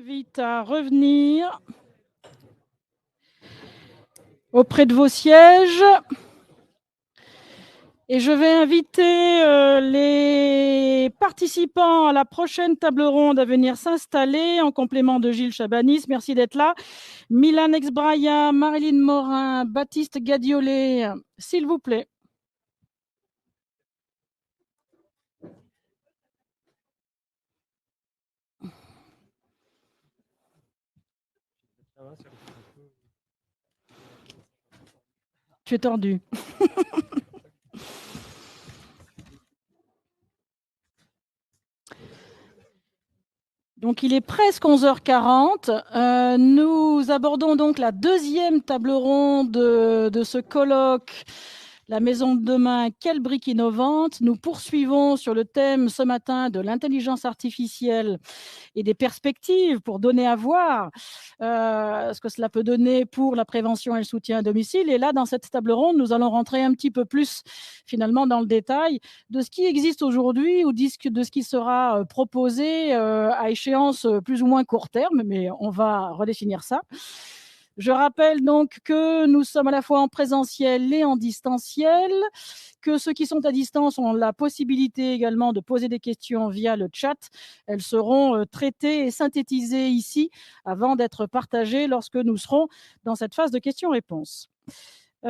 invite à revenir auprès de vos sièges. Et je vais inviter les participants à la prochaine table ronde à venir s'installer en complément de Gilles Chabanis. Merci d'être là. Milan Exbraya, Marilyn Morin, Baptiste Gadiolet, s'il vous plaît. Tu es tordu. Donc, il est presque 11h40. Nous abordons donc la deuxième table ronde de ce colloque. La maison de demain, quelle brique innovante? Nous poursuivons sur le thème ce matin de l'intelligence artificielle et des perspectives pour donner à voir ce que cela peut donner pour la prévention et le soutien à domicile. Et là, dans cette table ronde, nous allons rentrer un petit peu plus finalement dans le détail de ce qui existe aujourd'hui ou de ce qui sera proposé à échéance plus ou moins court terme, mais on va redéfinir ça. Je rappelle donc que nous sommes à la fois en présentiel et en distanciel, que ceux qui sont à distance ont la possibilité également de poser des questions via le chat. Elles seront traitées et synthétisées ici avant d'être partagées lorsque nous serons dans cette phase de questions-réponses. Nous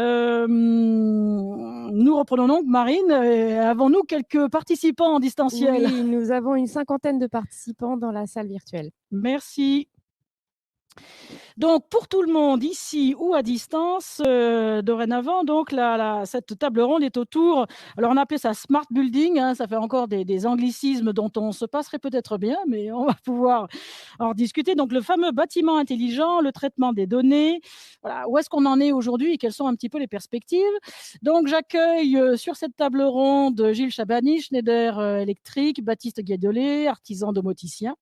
reprenons donc, Marine. Avons-nous quelques participants en distanciel? Oui, nous avons une 50aine de participants dans la salle virtuelle. Merci. Donc, pour tout le monde, ici ou à distance, dorénavant, donc cette table ronde est autour, alors on appelait ça smart building, hein, ça fait encore des anglicismes dont on se passerait peut-être bien, mais on va pouvoir en discuter. Donc, le fameux bâtiment intelligent, le traitement des données, voilà, où est-ce qu'on en est aujourd'hui et quelles sont un petit peu les perspectives. Donc, j'accueille sur cette table ronde Gilles Chabani, Schneider Electric, Baptiste Guédolé, artisan domoticien,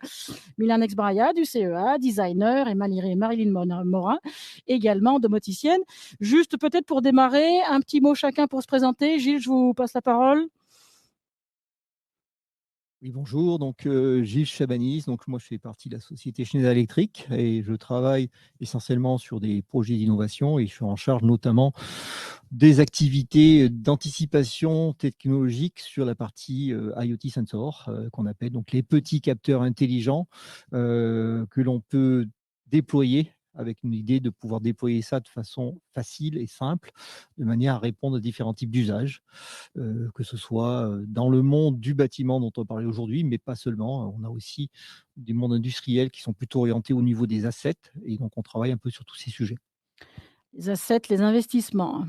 Milan Exbraya du CEA, designer, et Marilyn Morin, également domoticienne. Juste peut-être pour démarrer, un petit mot chacun pour se présenter. Gilles, je vous passe la parole. Oui, bonjour, donc Gilles Chabanis, donc moi je fais partie de la société Schneider Electric et je travaille essentiellement sur des projets d'innovation et je suis en charge notamment des activités d'anticipation technologique sur la partie IoT Sensor qu'on appelle donc les petits capteurs intelligents que l'on peut déployer avec une idée de pouvoir déployer ça de façon facile et simple, de manière à répondre à différents types d'usages, que ce soit dans le monde du bâtiment dont on parlait aujourd'hui, mais pas seulement. On a aussi des mondes industriels qui sont plutôt orientés au niveau des assets, et donc on travaille un peu sur tous ces sujets. Les assets, les investissements.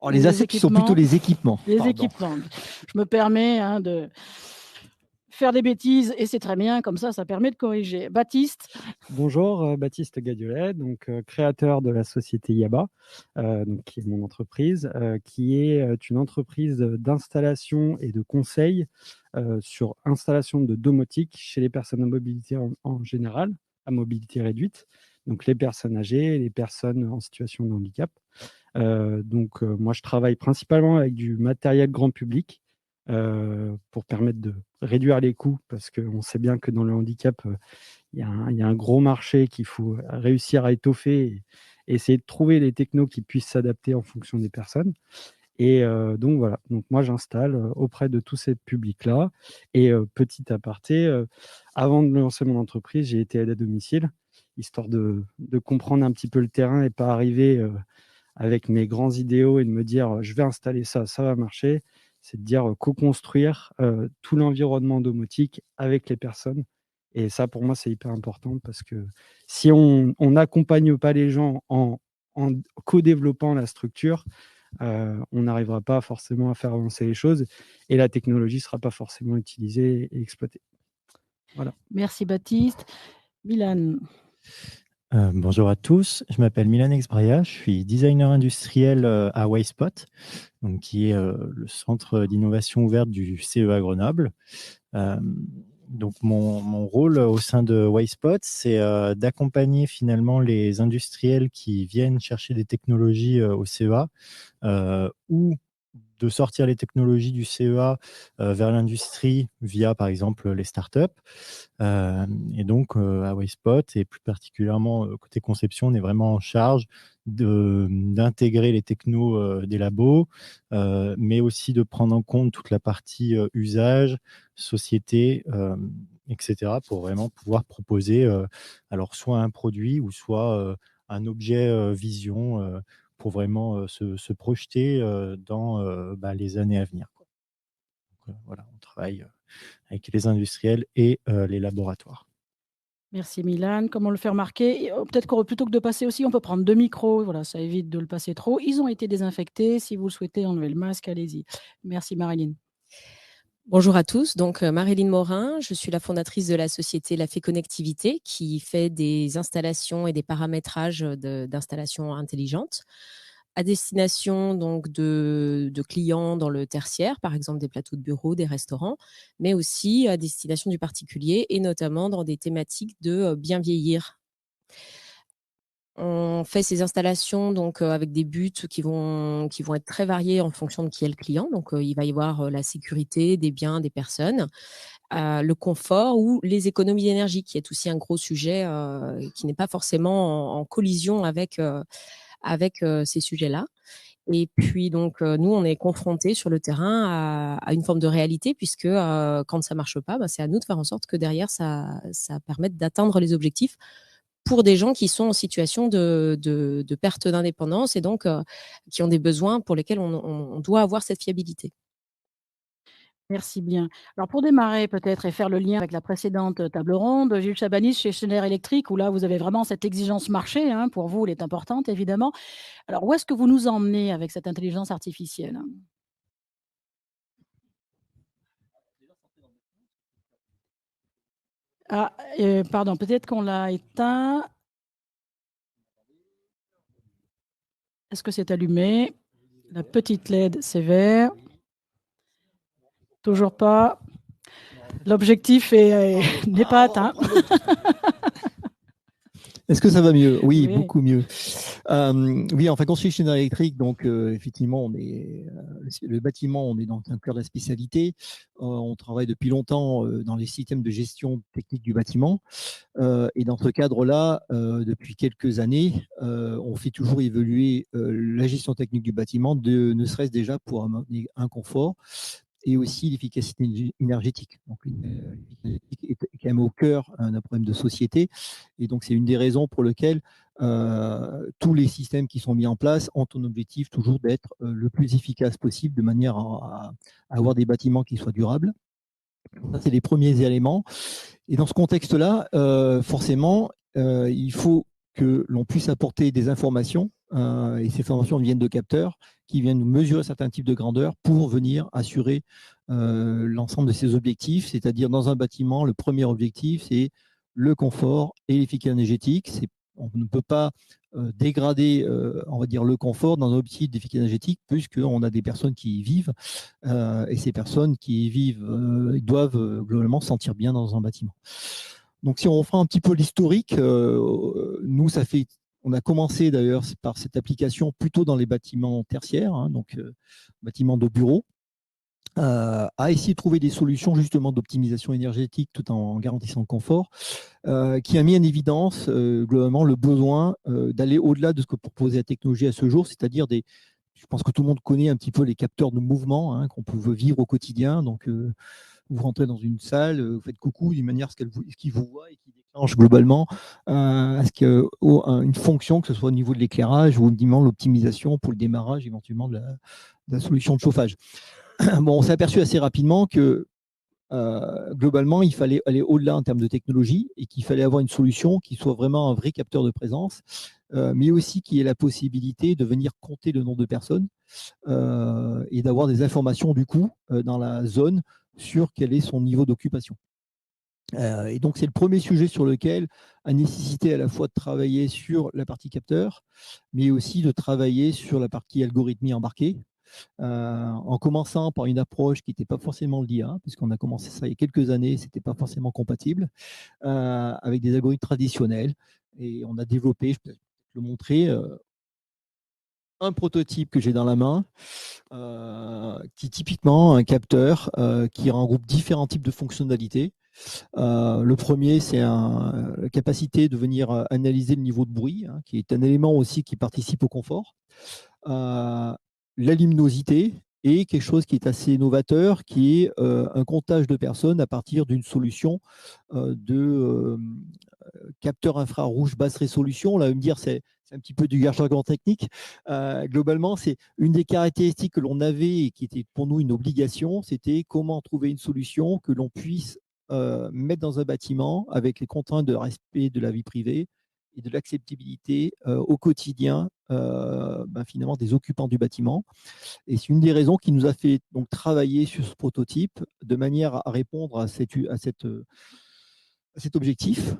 Alors, les assets qui sont plutôt les équipements. Les équipements. Je me permets de faire des bêtises et c'est très bien, comme ça permet de corriger. Baptiste. Bonjour, Baptiste Gadiolet, donc créateur de la société Yaba, donc, qui est mon entreprise, qui est une entreprise d'installation et de conseil sur installation de domotique chez les personnes à mobilité en général, à mobilité réduite, donc les personnes âgées, les personnes en situation de handicap. Moi, je travaille principalement avec du matériel grand public pour permettre de réduire les coûts, parce qu'on sait bien que dans le handicap, il y a un gros marché qu'il faut réussir à étoffer et essayer de trouver les technos qui puissent s'adapter en fonction des personnes. Et donc voilà, donc moi j'installe auprès de tous ces publics-là. Et petit aparté, avant de lancer mon entreprise, j'ai été aide à domicile, histoire de comprendre un petit peu le terrain et pas arriver avec mes grands idéaux et de me dire je vais installer ça, ça va marcher. C'est de dire co-construire tout l'environnement domotique avec les personnes. Et ça, pour moi, c'est hyper important parce que si on n'accompagne pas les gens en co-développant la structure, on n'arrivera pas forcément à faire avancer les choses et la technologie ne sera pas forcément utilisée et exploitée. Voilà. Merci Baptiste. Milan. Bonjour à tous, je m'appelle Milan Exbraya, je suis designer industriel à WiseSpot, donc qui est le centre d'innovation ouverte du CEA Grenoble. Donc mon rôle au sein de WiseSpot, c'est d'accompagner finalement les industriels qui viennent chercher des technologies au CEA ou de sortir les technologies du CEA vers l'industrie via, par exemple, les startups. Et donc, à Wayspot, et plus particulièrement côté conception, on est vraiment en charge d'intégrer les technos des labos, mais aussi de prendre en compte toute la partie usage, société, etc., pour vraiment pouvoir proposer alors soit un produit ou soit un objet vision pour vraiment se projeter dans les années à venir, quoi. Donc, voilà, on travaille avec les industriels et les laboratoires. Merci Milan. Comment le faire remarquer? Peut-être que plutôt que de passer aussi, on peut prendre 2 micros. Voilà, ça évite de le passer trop. Ils ont été désinfectés. Si vous le souhaitez enlever le masque, allez-y. Merci Marilyn. Bonjour à tous, donc Marilyn Morin, je suis la fondatrice de la société La Fée Connectivité qui fait des installations et des paramétrages d'installations intelligentes à destination donc de clients dans le tertiaire, par exemple des plateaux de bureau, des restaurants, mais aussi à destination du particulier et notamment dans des thématiques de bien vieillir. On fait ces installations donc avec des buts qui vont être très variés en fonction de qui est le client. Donc il va y avoir la sécurité des biens, des personnes, le confort ou les économies d'énergie, qui est aussi un gros sujet qui n'est pas forcément en collision avec ces sujets-là. Et puis donc nous on est confrontés sur le terrain à une forme de réalité, puisque quand ça marche pas, c'est à nous de faire en sorte que derrière ça permette d'atteindre les objectifs pour des gens qui sont en situation de perte d'indépendance et donc qui ont des besoins pour lesquels on doit avoir cette fiabilité. Merci bien. Alors pour démarrer peut-être et faire le lien avec la précédente table ronde, Gilles Chabanis chez Schneider Electric, où là vous avez vraiment cette exigence marché, hein, pour vous elle est importante évidemment. Alors où est-ce que vous nous emmenez avec cette intelligence artificielle? Ah, pardon, peut-être qu'on l'a éteint. Est-ce que c'est allumé? La petite LED, c'est vert. Toujours pas. L'objectif n'est pas atteint. Est-ce que ça va mieux? Oui, Oui. beaucoup mieux. Oui, enfin, quand je suis chez Schneider Electric, donc effectivement, on est le bâtiment, on est dans un cœur de la spécialité. On travaille depuis longtemps dans les systèmes de gestion technique du bâtiment. Et dans ce cadre-là, depuis quelques années, on fait toujours évoluer la gestion technique du bâtiment, ne serait-ce déjà pour amener un confort et aussi l'efficacité énergétique. Donc, l'efficacité est quand même au cœur d'un problème de société. Et donc, c'est une des raisons pour lesquelles tous les systèmes qui sont mis en place ont un objectif toujours d'être le plus efficace possible, de manière à avoir des bâtiments qui soient durables. Ça, c'est les premiers éléments. Et dans ce contexte-là, forcément, il faut que l'on puisse apporter des informations, et ces informations viennent de capteurs qui viennent nous mesurer certains types de grandeur pour venir assurer l'ensemble de ces objectifs. C'est-à-dire, dans un bâtiment, le premier objectif, c'est le confort et l'efficacité énergétique. On ne peut pas dégrader, on va dire, le confort dans un objectif d'efficacité énergétique, puisqu'on a des personnes qui y vivent, et ces personnes qui y vivent doivent globalement se sentir bien dans un bâtiment. Donc, si on reprend un petit peu l'historique, nous, on a commencé d'ailleurs par cette application plutôt dans les bâtiments tertiaires, hein, donc bâtiments de bureaux, à essayer de trouver des solutions justement d'optimisation énergétique tout en garantissant le confort, qui a mis en évidence globalement le besoin d'aller au-delà de ce que proposait la technologie à ce jour, c'est-à-dire je pense que tout le monde connaît un petit peu les capteurs de mouvement, hein, qu'on peut vivre au quotidien. Donc, vous rentrez dans une salle, vous faites coucou d'une manière à ce qu'il vous voit et qui déclenche globalement une fonction, que ce soit au niveau de l'éclairage ou au niveau de l'optimisation pour le démarrage éventuellement de la solution de chauffage. Bon, on s'est aperçu assez rapidement que globalement, il fallait aller au-delà en termes de technologie et qu'il fallait avoir une solution qui soit vraiment un vrai capteur de présence, mais aussi qui ait la possibilité de venir compter le nombre de personnes et d'avoir des informations du coup dans la zone sur quel est son niveau d'occupation. Et donc, c'est le premier sujet sur lequel a nécessité à la fois de travailler sur la partie capteur, mais aussi de travailler sur la partie algorithmie embarquée, en commençant par une approche qui n'était pas forcément l'IA, puisqu'on a commencé ça il y a quelques années, ce n'était pas forcément compatible, avec des algorithmes traditionnels. Et on a développé, je peux le montrer, un prototype que j'ai dans la main, qui est typiquement un capteur qui regroupe différents types de fonctionnalités. Le premier, c'est la capacité de venir analyser le niveau de bruit, hein, qui est un élément aussi qui participe au confort. La luminosité et quelque chose qui est assez novateur, qui est un comptage de personnes à partir d'une solution de capteur infrarouge basse résolution. Là, on va me dire, c'est un petit peu du jargon technique. Globalement, c'est une des caractéristiques que l'on avait et qui était pour nous une obligation, c'était comment trouver une solution que l'on puisse mettre dans un bâtiment avec les contraintes de respect de la vie privée et de l'acceptabilité au quotidien finalement des occupants du bâtiment. Et c'est une des raisons qui nous a fait donc travailler sur ce prototype de manière à répondre à cet objectif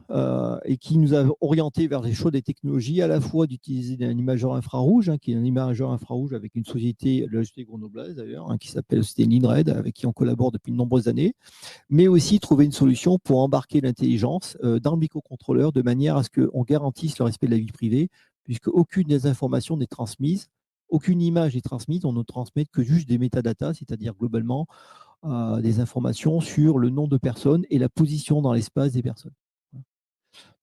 et qui nous a orienté vers les choix des technologies, à la fois d'utiliser un imageur infrarouge, hein, qui est un imageur infrarouge avec une société, la société grenobloise d'ailleurs, hein, qui s'appelle la société Linred, avec qui on collabore depuis de nombreuses années, mais aussi trouver une solution pour embarquer l'intelligence dans le microcontrôleur de manière à ce qu'on garantisse le respect de la vie privée, puisque aucune des informations n'est transmise, aucune image n'est transmise, on ne transmet que juste des métadatas, c'est-à-dire globalement des informations sur le nom de personnes et la position dans l'espace des personnes.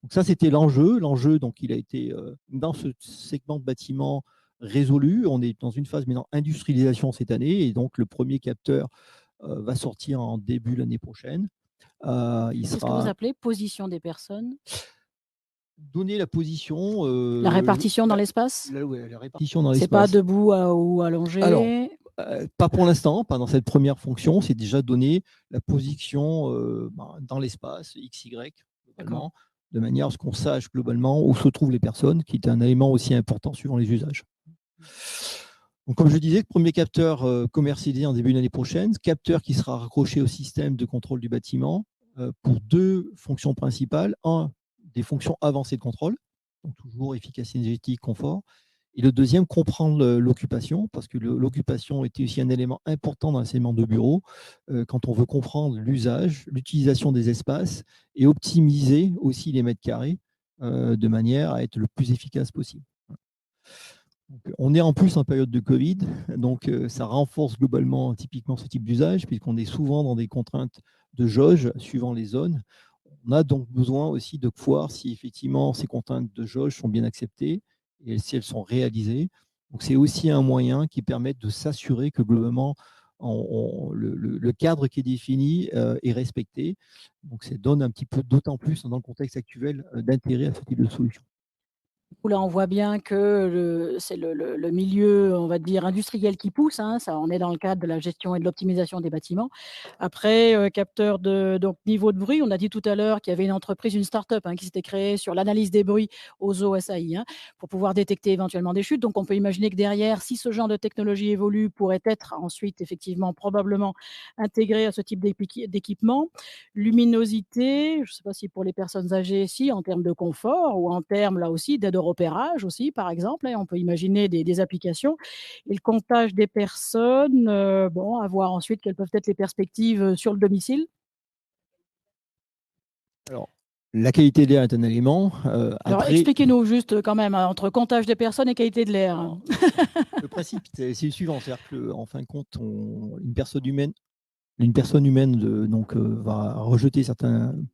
Donc ça, c'était l'enjeu. L'enjeu, donc, il a été dans ce segment de bâtiment résolu. On est dans une phase maintenant industrialisation cette année, et donc le premier capteur va sortir en début l'année prochaine. Qu'est-ce que vous appelez position des personnes? Donner la position. La répartition dans l'espace? Ouais, la répartition dans l'espace. C'est pas debout ou allongé? Alors, pas pour l'instant, pas dans cette première fonction. C'est déjà donner la position dans l'espace, XY, globalement, de manière à ce qu'on sache globalement où se trouvent les personnes, qui est un élément aussi important suivant les usages. Donc, comme je disais, le premier capteur commercialisé en début d'année prochaine, capteur qui sera raccroché au système de contrôle du bâtiment pour deux fonctions principales. Un, des fonctions avancées de contrôle, donc toujours efficacité énergétique, confort. Et le deuxième, comprendre l'occupation, parce que l'occupation était aussi un élément important dans l'enseignement de bureau, quand on veut comprendre l'usage, l'utilisation des espaces et optimiser aussi les mètres carrés de manière à être le plus efficace possible. Donc, on est en plus en période de Covid, donc ça renforce globalement typiquement ce type d'usage, puisqu'on est souvent dans des contraintes de jauge suivant les zones. On a donc besoin aussi de voir si effectivement ces contraintes de jauge sont bien acceptées et si elles sont réalisées. Donc c'est aussi un moyen qui permet de s'assurer que globalement le cadre qui est défini est respecté. Donc ça donne un petit peu d'autant plus dans le contexte actuel d'intérêt à ce type de solution. Là, on voit bien que c'est le milieu, on va dire, industriel qui pousse. Hein, ça, on est dans le cadre de la gestion et de l'optimisation des bâtiments. Après, capteur de niveau de bruit, on a dit tout à l'heure qu'il y avait une entreprise, une start-up qui s'était créée sur l'analyse des bruits aux OSAI pour pouvoir détecter éventuellement des chutes. Donc, on peut imaginer que derrière, si ce genre de technologie évolue, pourrait être ensuite effectivement probablement intégré à ce type d'équipement. Luminosité, je ne sais pas si pour les personnes âgées, si en termes de confort ou en termes là aussi d'aide au repérage aussi, par exemple. On peut imaginer des applications. Et le comptage des personnes, à voir ensuite quelles peuvent être les perspectives sur le domicile. Alors, la qualité de l'air est un élément. Alors, expliquez-nous juste quand même, entre comptage des personnes et qualité de l'air. Le principe, c'est le suivant. C'est-à-dire qu'en fin de compte, une personne humaine va rejeter certaines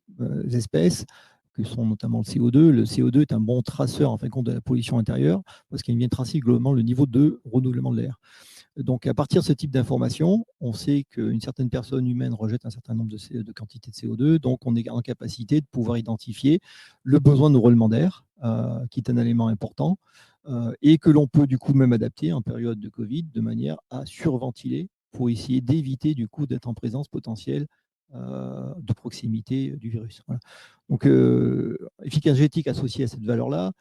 espèces, que sont notamment le CO2. Le CO2 est un bon traceur en fin de compte de la pollution intérieure parce qu'il vient tracer globalement le niveau de renouvellement de l'air. Donc, à partir de ce type d'information, on sait qu'une certaine personne humaine rejette un certain nombre de quantités de CO2. Donc, on est en capacité de pouvoir identifier le besoin de roulement d'air, qui est un élément important, et que l'on peut du coup même adapter en période de Covid de manière à surventiler pour essayer d'éviter du coup d'être en présence potentielle de proximité du virus. Voilà. Donc, efficacité énergétique associée à cette valeur-là.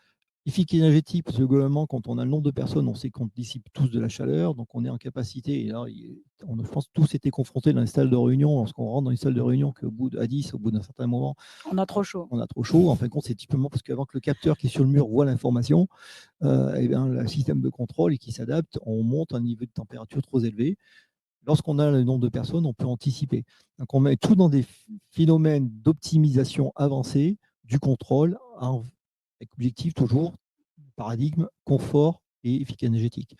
Efficacité énergétique, parce que globalement, quand on a le nombre de personnes, on sait qu'on dissipe tous de la chaleur, donc on est en capacité, et là, je pense que tous été confrontés dans les salles de réunion, lorsqu'on rentre dans une salle de réunion, qu'au bout d'un certain moment, on a trop chaud. On a trop chaud. En fin de compte, c'est typiquement parce qu'avant que le capteur qui est sur le mur voit l'information, le système de contrôle et qui s'adapte, on monte à un niveau de température trop élevé. Lorsqu'on a le nombre de personnes, on peut anticiper. Donc, on met tout dans des phénomènes d'optimisation avancée du contrôle avec objectif toujours, paradigme, confort et efficacité énergétique.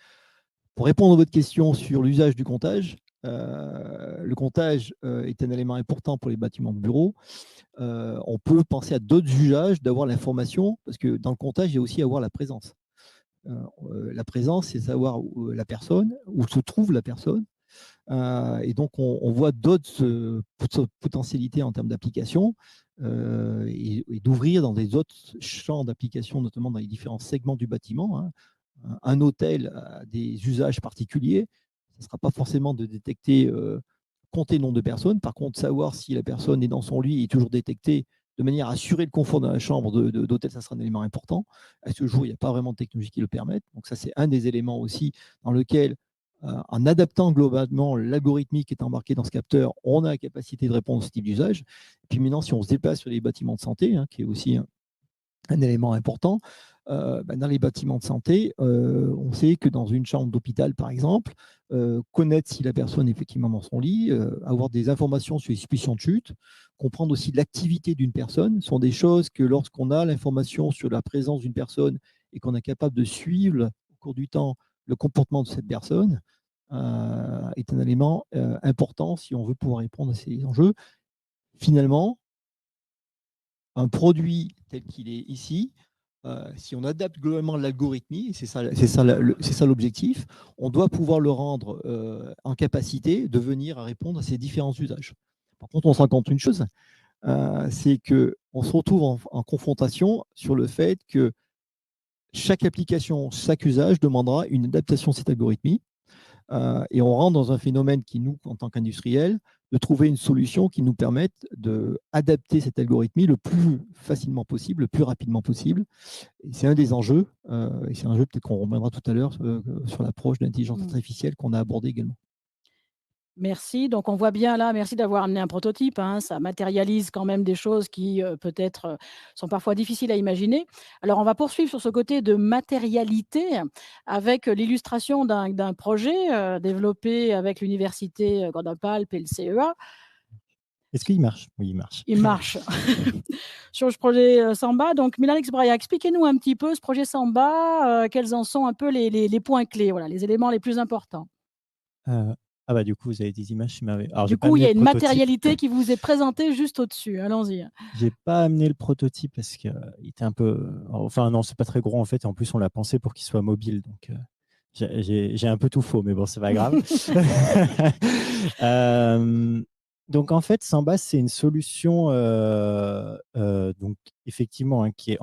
Pour répondre à votre question sur l'usage du comptage, le comptage est un élément important pour les bâtiments de bureaux. On peut penser à d'autres usages d'avoir l'information, parce que dans le comptage, il y a aussi avoir la présence. La présence, c'est savoir où la personne, où se trouve la personne. Et donc, on voit d'autres potentialités en termes d'application et d'ouvrir dans des autres champs d'application, notamment dans les différents segments du bâtiment. Hein. Un hôtel a des usages particuliers. Ce ne sera pas forcément de détecter, compter le nombre de personnes. Par contre, savoir si la personne est dans son lit est toujours détectée de manière à assurer le confort dans la chambre d'hôtel, ça sera un élément important. À ce jour, il n'y a pas vraiment de technologie qui le permette. Donc ça, c'est un des éléments aussi dans lequel, en adaptant globalement l'algorithmique qui est embarqué dans ce capteur, on a la capacité de répondre à ce type d'usage. Et puis maintenant, si on se déplace sur les bâtiments de santé, hein, qui est aussi un élément important, dans les bâtiments de santé, on sait que dans une chambre d'hôpital, par exemple, connaître si la personne est effectivement dans son lit, avoir des informations sur les suspicions de chute, comprendre aussi l'activité d'une personne, sont des choses que lorsqu'on a l'information sur la présence d'une personne et qu'on est capable de suivre au cours du temps le comportement de cette personne, est un élément important si on veut pouvoir répondre à ces enjeux. Finalement, un produit tel qu'il est ici, si on adapte globalement l'algorithmie, c'est ça l'objectif, on doit pouvoir le rendre en capacité de venir à répondre à ces différents usages. Par contre, on se rend compte une chose, c'est qu'on se retrouve en confrontation sur le fait que chaque application, chaque usage demandera une adaptation de cette algorithmie. Et on rentre dans un phénomène qui, nous, en tant qu'industriels, de trouver une solution qui nous permette d'adapter cette algorithmie le plus facilement possible, le plus rapidement possible. Et c'est un des enjeux, et c'est un jeu peut-être qu'on reviendra tout à l'heure sur l'approche de l'intelligence artificielle qu'on a abordé également. Merci. Donc, on voit bien là, merci d'avoir amené un prototype. Hein, ça matérialise quand même des choses qui peut-être sont parfois difficiles à imaginer. Alors, on va poursuivre sur ce côté de matérialité avec l'illustration d'un projet développé avec l'Université Grenoble-Alpes et le CEA. Est-ce qu'il marche? Oui, il marche. Il marche. Sur ce projet Samba, donc Milan Exbraya, expliquez-nous un petit peu ce projet Samba, quels en sont un peu les points clés, voilà, les éléments les plus importants. Ah bah du coup, vous avez des images qui m'avaient. Alors, Du coup, il y a une matérialité qui vous est présentée juste au-dessus. Allons-y. J'ai pas amené le prototype parce qu'il était un peu. Enfin, non, c'est pas très gros en fait. Et en plus, on l'a pensé pour qu'il soit mobile. Donc, j'ai un peu tout faux, mais bon, c'est pas grave. Donc, en fait, Samba, c'est une solution, donc, effectivement, hein, qui est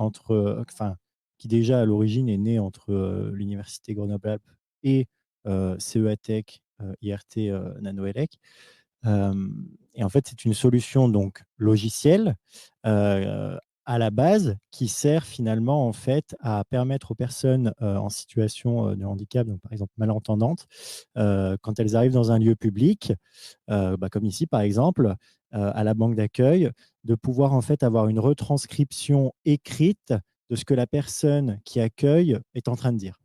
qui déjà à l'origine est née entre l'Université Grenoble-Alpes et CEA Tech, IRT Nanoelec. Et en fait, c'est une solution donc logicielle à la base qui sert finalement en fait à permettre aux personnes en situation de handicap, donc par exemple malentendantes, quand elles arrivent dans un lieu public, comme ici par exemple, à la banque d'accueil, de pouvoir en fait avoir une retranscription écrite de ce que la personne qui accueille est en train de dire.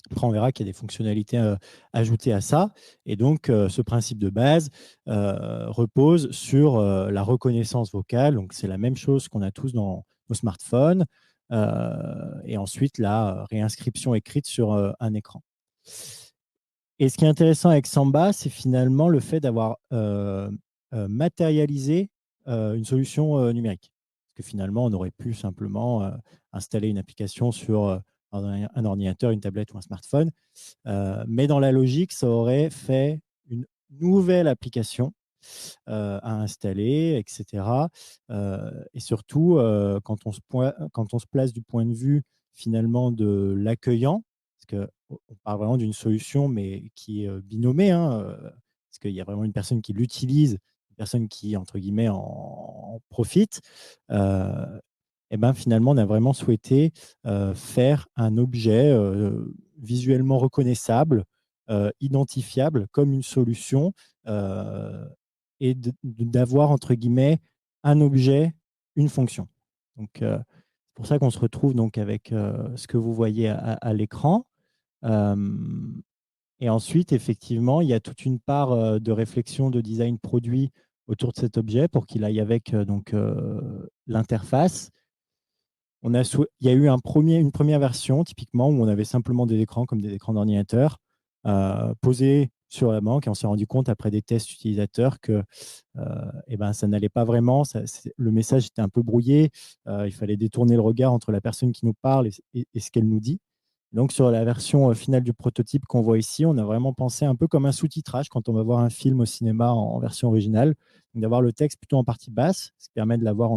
Après, on verra qu'il y a des fonctionnalités ajoutées à ça. Et donc, ce principe de base repose sur la reconnaissance vocale. Donc, c'est la même chose qu'on a tous dans nos smartphones. Et ensuite, la réinscription écrite sur un écran. Et ce qui est intéressant avec Samba, c'est finalement le fait d'avoir matérialisé une solution numérique. Parce que finalement, on aurait pu simplement installer une application sur un ordinateur, une tablette ou un smartphone. Mais dans la logique, ça aurait fait une nouvelle application à installer, etc. Et surtout, quand on se place du point de vue finalement de l'accueillant, parce qu'on parle vraiment d'une solution, mais qui est binomée, hein, parce qu'il y a vraiment une personne qui l'utilise, une personne qui, entre guillemets, en profite. Et ben, finalement, on a vraiment souhaité faire un objet visuellement reconnaissable, identifiable comme une solution et d'avoir, entre guillemets, un objet, une fonction. Donc, c'est pour ça qu'on se retrouve donc avec ce que vous voyez à l'écran. Et ensuite, effectivement, il y a toute une part de réflexion de design produit autour de cet objet pour qu'il aille avec l'interface. il y a eu une première version, typiquement, où on avait simplement des écrans comme des écrans d'ordinateur posés sur la banque et on s'est rendu compte après des tests utilisateurs que ça n'allait pas vraiment. Le message était un peu brouillé. Il fallait détourner le regard entre la personne qui nous parle et ce qu'elle nous dit. Donc, sur la version finale du prototype qu'on voit ici, on a vraiment pensé un peu comme un sous-titrage quand on va voir un film au cinéma en version originale, d'avoir le texte plutôt en partie basse, ce qui permet de l'avoir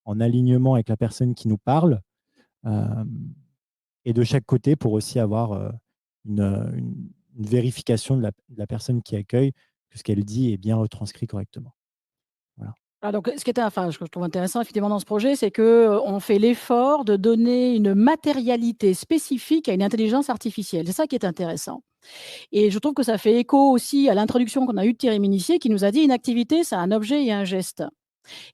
en alignement avec la personne qui nous parle, et de chaque côté pour aussi avoir une vérification de la personne qui accueille que ce qu'elle dit est bien retranscrit correctement. Voilà. Donc, ce que je trouve intéressant effectivement dans ce projet, c'est qu'on fait l'effort de donner une matérialité spécifique à une intelligence artificielle. C'est ça qui est intéressant. Et je trouve que ça fait écho aussi à l'introduction qu'on a eue de Thierry Minissier qui nous a dit une activité, c'est un objet et un geste.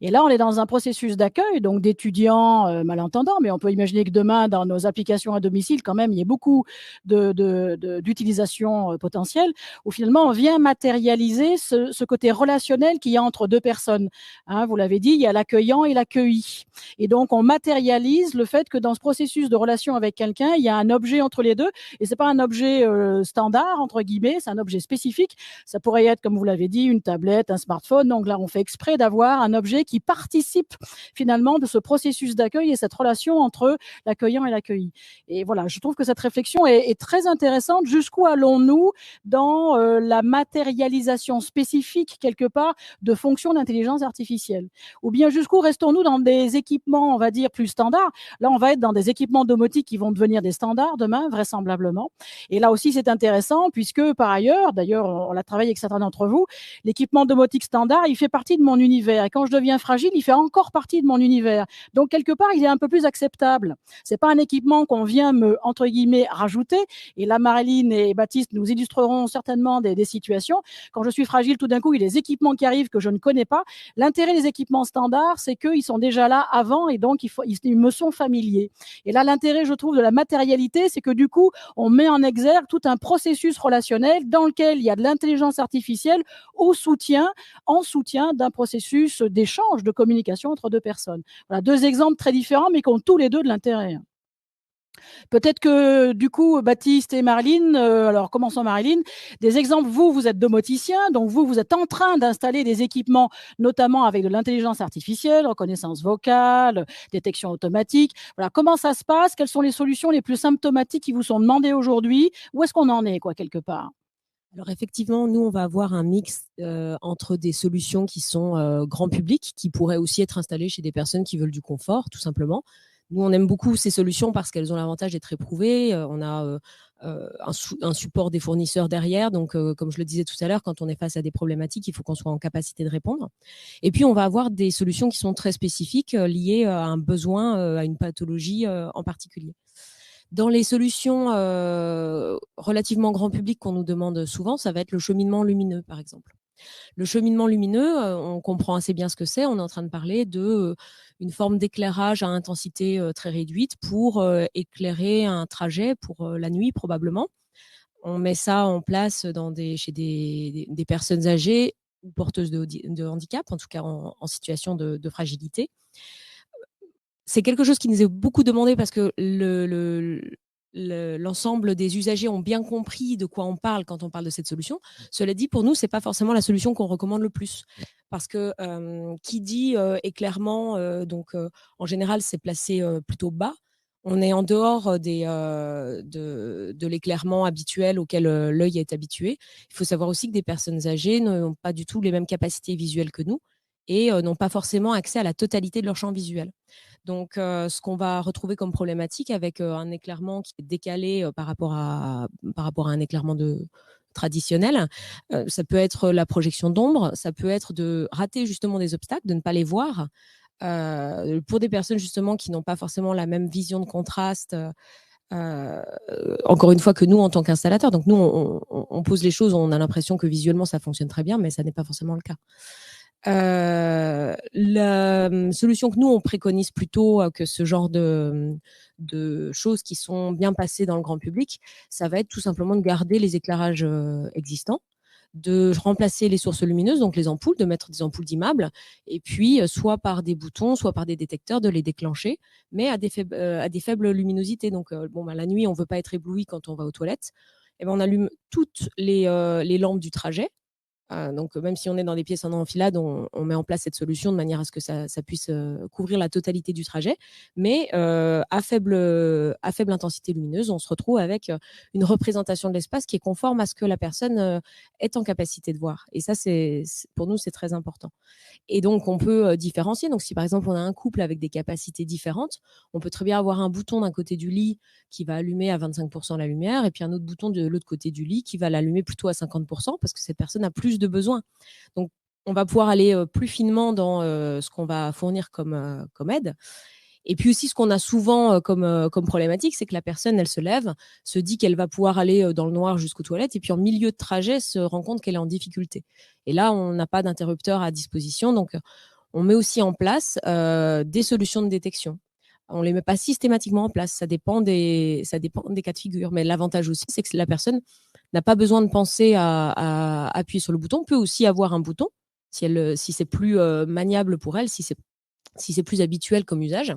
Et là, on est dans un processus d'accueil, donc d'étudiants malentendants, mais on peut imaginer que demain, dans nos applications à domicile, quand même, il y a beaucoup d'utilisation potentielle, où finalement, on vient matérialiser ce côté relationnel qu'il y a entre deux personnes. Hein, vous l'avez dit, il y a l'accueillant et l'accueilli. Et donc, on matérialise le fait que dans ce processus de relation avec quelqu'un, il y a un objet entre les deux, et c'est pas un objet standard, entre guillemets, c'est un objet spécifique. Ça pourrait être, comme vous l'avez dit, une tablette, un smartphone. Donc là, on fait exprès d'avoir un objet qui participe finalement de ce processus d'accueil et cette relation entre l'accueillant et l'accueilli. Et voilà, je trouve que cette réflexion est très intéressante. Jusqu'où allons-nous dans la matérialisation spécifique, quelque part, de fonctions d'intelligence artificielle? Ou bien jusqu'où restons-nous dans des équipements, on va dire, plus standards? Là, on va être dans des équipements domotiques qui vont devenir des standards demain, vraisemblablement. Et là aussi, c'est intéressant puisque, par ailleurs, d'ailleurs, on l'a travaillé avec certains d'entre vous, l'équipement domotique standard, il fait partie de mon univers. Et quand je deviens fragile, il fait encore partie de mon univers. Donc, quelque part, il est un peu plus acceptable. C'est pas un équipement qu'on vient me, entre guillemets, rajouter. Et là, Marilyn et Baptiste nous illustreront certainement des situations. Quand je suis fragile, tout d'un coup, il y a des équipements qui arrivent que je ne connais pas. L'intérêt des équipements standards, c'est qu'ils sont déjà là avant et donc ils me sont familiers. Et là, l'intérêt, je trouve, de la matérialité, c'est que du coup, on met en exergue tout un processus relationnel dans lequel il y a de l'intelligence artificielle en soutien d'un processus d'échange, de communication entre deux personnes. Voilà, deux exemples très différents, mais qui ont tous les deux de l'intérêt. Peut-être que, du coup, Baptiste et Marilyn, alors commençons Marilyn, des exemples, vous êtes domoticien, donc vous êtes en train d'installer des équipements, notamment avec de l'intelligence artificielle, reconnaissance vocale, détection automatique. Voilà, comment ça se passe? Quelles sont les solutions les plus symptomatiques qui vous sont demandées aujourd'hui? Où est-ce qu'on en est, quelque part? Alors effectivement, nous, on va avoir un mix entre des solutions qui sont grand public, qui pourraient aussi être installées chez des personnes qui veulent du confort, tout simplement. Nous, on aime beaucoup ces solutions parce qu'elles ont l'avantage d'être éprouvées. On a un support des fournisseurs derrière. Donc, comme je le disais tout à l'heure, quand on est face à des problématiques, il faut qu'on soit en capacité de répondre. Et puis, on va avoir des solutions qui sont très spécifiques, liées à un besoin, à une pathologie en particulier. Dans les solutions relativement grand public qu'on nous demande souvent, ça va être le cheminement lumineux, par exemple. Le cheminement lumineux, on comprend assez bien ce que c'est. On est en train de parler d'une forme d'éclairage à intensité très réduite pour éclairer un trajet pour la nuit, probablement. On met ça en place chez des personnes âgées ou porteuses de handicap, en tout cas en situation de fragilité. C'est quelque chose qui nous est beaucoup demandé parce que l'ensemble des usagers ont bien compris de quoi on parle quand on parle de cette solution. Cela dit, pour nous, c'est pas forcément la solution qu'on recommande le plus. Parce que qui dit éclairement, en général, c'est placé plutôt bas. On est en dehors de l'éclairement habituel auquel l'œil est habitué. Il faut savoir aussi que des personnes âgées n'ont pas du tout les mêmes capacités visuelles que nous et n'ont pas forcément accès à la totalité de leur champ visuel. Donc, ce qu'on va retrouver comme problématique avec un éclairement qui est décalé par rapport à un éclairement traditionnel, ça peut être la projection d'ombre, ça peut être de rater justement des obstacles, de ne pas les voir. Pour des personnes justement qui n'ont pas forcément la même vision de contraste, encore une fois que nous en tant qu'installateur. Donc nous, on pose les choses, on a l'impression que visuellement ça fonctionne très bien, mais ça n'est pas forcément le cas. La solution que nous on préconise plutôt que ce genre de choses qui sont bien passées dans le grand public, ça va être tout simplement de garder les éclairages existants, de remplacer les sources lumineuses, donc les ampoules, de mettre des ampoules dimmables, et puis soit par des boutons, soit par des détecteurs, de les déclencher, mais à des faibles luminosités. Donc, la nuit, on ne veut pas être ébloui quand on va aux toilettes. Et ben, on allume toutes les lampes du trajet. Donc, même si on est dans des pièces en enfilade, on met en place cette solution de manière à ce que ça puisse couvrir la totalité du trajet. Mais à faible intensité lumineuse, on se retrouve avec une représentation de l'espace qui est conforme à ce que la personne est en capacité de voir. Et ça, pour nous, c'est très important. Et donc, on peut différencier. Donc, si par exemple, on a un couple avec des capacités différentes, on peut très bien avoir un bouton d'un côté du lit qui va allumer à 25% la lumière et puis un autre bouton de l'autre côté du lit qui va l'allumer plutôt à 50% parce que cette personne a plus de besoins. Donc, on va pouvoir aller plus finement dans ce qu'on va fournir comme aide. Et puis aussi, ce qu'on a souvent comme problématique, c'est que la personne, elle se lève, se dit qu'elle va pouvoir aller dans le noir jusqu'aux toilettes, et puis en milieu de trajet, se rend compte qu'elle est en difficulté. Et là, on n'a pas d'interrupteur à disposition, donc on met aussi en place des solutions de détection. On ne les met pas systématiquement en place, ça dépend des cas de figure. Mais l'avantage aussi, c'est que la personne n'a pas besoin de penser à appuyer sur le bouton, peut aussi avoir un bouton, si c'est plus maniable pour elle, si c'est plus habituel comme usage.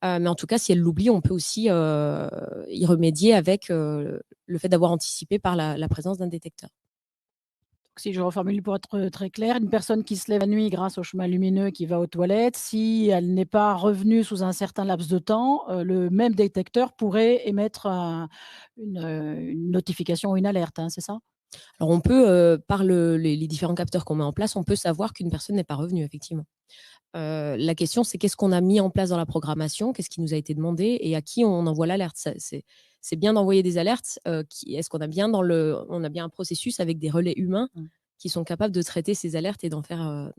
Mais en tout cas, si elle l'oublie, on peut aussi y remédier avec le fait d'avoir anticipé par la présence d'un détecteur. Si je reformule pour être très clair, une personne qui se lève la nuit grâce au chemin lumineux qui va aux toilettes, si elle n'est pas revenue sous un certain laps de temps, le même détecteur pourrait émettre une notification ou une alerte, hein, c'est ça? Alors, on peut, par les différents capteurs qu'on met en place, on peut savoir qu'une personne n'est pas revenue, effectivement. La question, c'est qu'est-ce qu'on a mis en place dans la programmation, qu'est-ce qui nous a été demandé et à qui on envoie l'alerte. C'est bien d'envoyer des alertes. Est-ce qu'on a bien on a bien un processus avec des relais humains qui sont capables de traiter ces alertes et d'en faire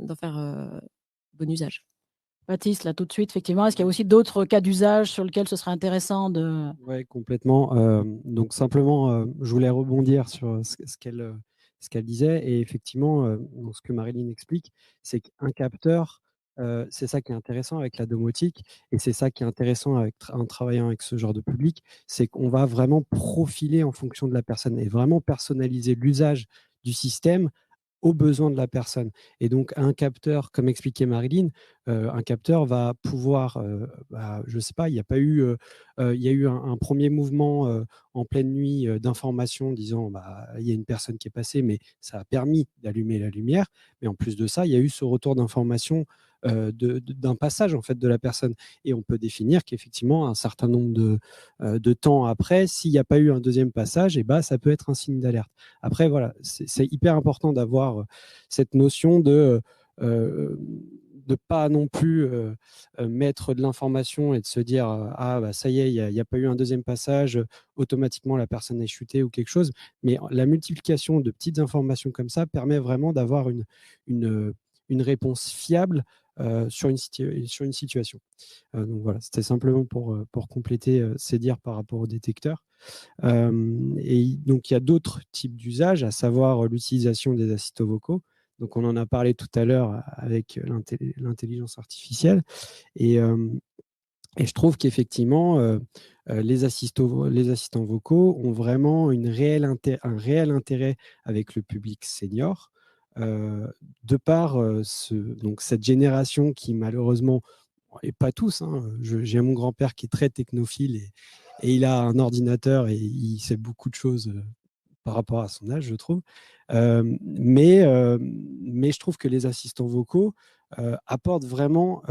bon usage. Baptiste, là tout de suite, effectivement, est-ce qu'il y a aussi d'autres cas d'usage sur lesquels ce serait intéressant de… Oui, complètement. Donc simplement, je voulais rebondir sur ce qu'elle disait. Et effectivement, donc ce que Marilyn explique, c'est qu'un capteur, c'est ça qui est intéressant avec la domotique, et c'est ça qui est intéressant en travaillant avec ce genre de public, c'est qu'on va vraiment profiler en fonction de la personne et vraiment personnaliser l'usage du système aux besoins de la personne. Et donc, un capteur, comme expliquait Marilyn, un capteur va pouvoir, je ne sais pas, il y a eu un premier mouvement en pleine nuit d'information disant il y a une personne qui est passée, mais ça a permis d'allumer la lumière. Mais en plus de ça, il y a eu ce retour d'information d'un passage en fait de la personne. Et on peut définir qu'effectivement, un certain nombre de temps après, s'il n'y a pas eu un deuxième passage, ça peut être un signe d'alerte. Après, voilà, c'est hyper important d'avoir cette notion de pas non plus mettre de l'information et de se dire ça y est, il n'y a pas eu un deuxième passage, automatiquement la personne est chutée ou quelque chose. Mais la multiplication de petites informations comme ça permet vraiment d'avoir une réponse fiable sur une situation. Donc voilà, c'était simplement pour compléter ces dires par rapport au détecteur. Et donc il y a d'autres types d'usages, à savoir l'utilisation des assistants vocaux. Donc on en a parlé tout à l'heure avec l'intelligence artificielle. Et je trouve qu'effectivement, les assistants vocaux ont vraiment un réel intérêt avec le public senior, de par donc cette génération qui malheureusement, et pas tous, hein, j'ai mon grand-père qui est très technophile et il a un ordinateur et il sait beaucoup de choses par rapport à son âge, je trouve. Mais je trouve que les assistants vocaux apportent vraiment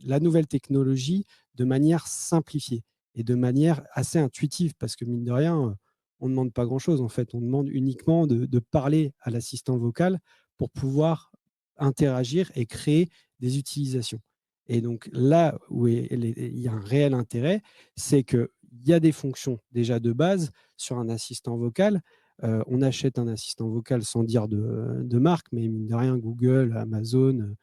la nouvelle technologie de manière simplifiée et de manière assez intuitive, parce que mine de rien, on ne demande pas grand-chose en fait. On demande uniquement de parler à l'assistant vocal pour pouvoir interagir et créer des utilisations. Et donc là où il y a un réel intérêt, c'est qu'il y a des fonctions déjà de base sur un assistant vocal. On achète un assistant vocal sans dire de marque, mais mine de rien, Google, Amazon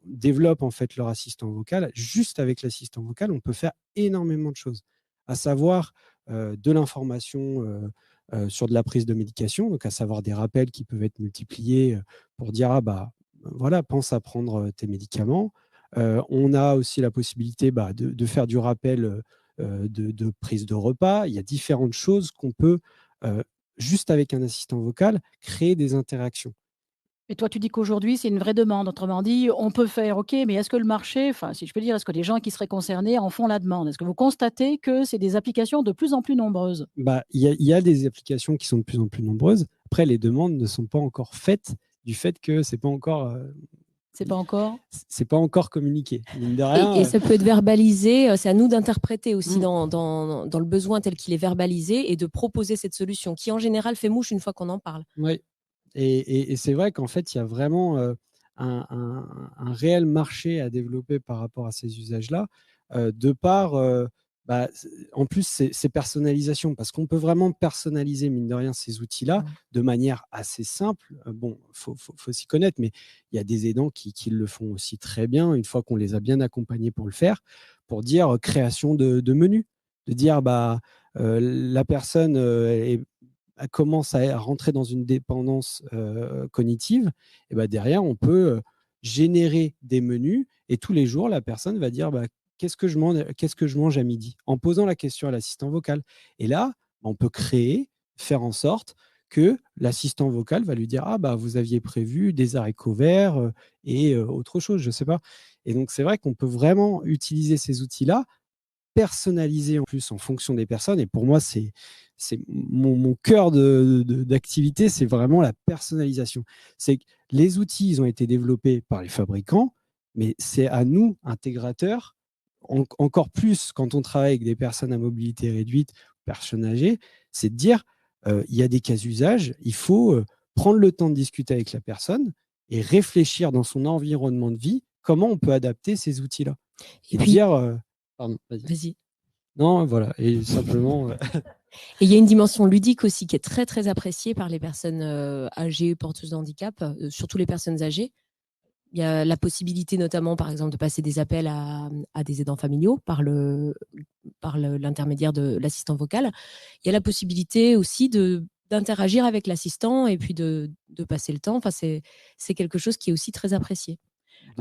développent en fait leur assistant vocal. Juste avec l'assistant vocal, on peut faire énormément de choses, à savoir de l'information sur de la prise de médication, donc à savoir des rappels qui peuvent être multipliés pour dire voilà, pense à prendre tes médicaments. On a aussi la possibilité de faire du rappel de prise de repas. Il y a différentes choses qu'on peut juste avec un assistant vocal, créer des interactions. Et toi, tu dis qu'aujourd'hui, c'est une vraie demande. Autrement dit, on peut faire, OK, mais est-ce que le marché, enfin, si je peux dire, est-ce que les gens qui seraient concernés en font la demande? Est-ce que vous constatez que c'est des applications de plus en plus nombreuses? Bah, il y a des applications qui sont de plus en plus nombreuses. Après, les demandes ne sont pas encore faites du fait que c'est pas encore C'est pas encore? c'est pas encore communiqué. Mine de rien, Et ça peut être verbalisé, c'est à nous d'interpréter aussi Mm. dans le besoin tel qu'il est verbalisé et de proposer cette solution qui, en général, fait mouche une fois qu'on en parle. ouais. Et c'est vrai qu'en fait, il y a vraiment un réel marché à développer par rapport à ces usages-là, de par, en plus, ces personnalisations, parce qu'on peut vraiment personnaliser, mine de rien, ces outils-là de manière assez simple. Bon, faut s'y connaître, mais il y a des aidants qui le font aussi très bien, une fois qu'on les a bien accompagnés pour le faire, pour dire création de menus, de dire, la personne elle commence à rentrer dans une dépendance cognitive, et bah derrière, on peut générer des menus et tous les jours, la personne va dire qu'est-ce que je mange à midi en posant la question à l'assistant vocal. Et là, on peut faire en sorte que l'assistant vocal va lui dire vous aviez prévu des haricots verts et autre chose, je ne sais pas. Et donc, c'est vrai qu'on peut vraiment utiliser ces outils-là personnalisé en plus en fonction des personnes. Et pour moi, c'est mon cœur d'activité, c'est vraiment la personnalisation. C'est que les outils, ils ont été développés par les fabricants, mais c'est à nous, intégrateurs, encore plus quand on travaille avec des personnes à mobilité réduite, personnes âgées, c'est de dire, il y a des cas d'usage, il faut prendre le temps de discuter avec la personne et réfléchir dans son environnement de vie comment on peut adapter ces outils-là. Et Et puis, dire, pardon, vas-y. vas-y. Non, voilà, et simplement. Et il y a une dimension ludique aussi qui est très, très appréciée par les personnes âgées, porteuses de handicap, surtout les personnes âgées. Il y a la possibilité notamment, par exemple, de passer des appels à des aidants familiaux par l'intermédiaire de l'assistant vocal. Il y a la possibilité aussi d'interagir avec l'assistant et puis de passer le temps. Enfin, c'est quelque chose qui est aussi très apprécié.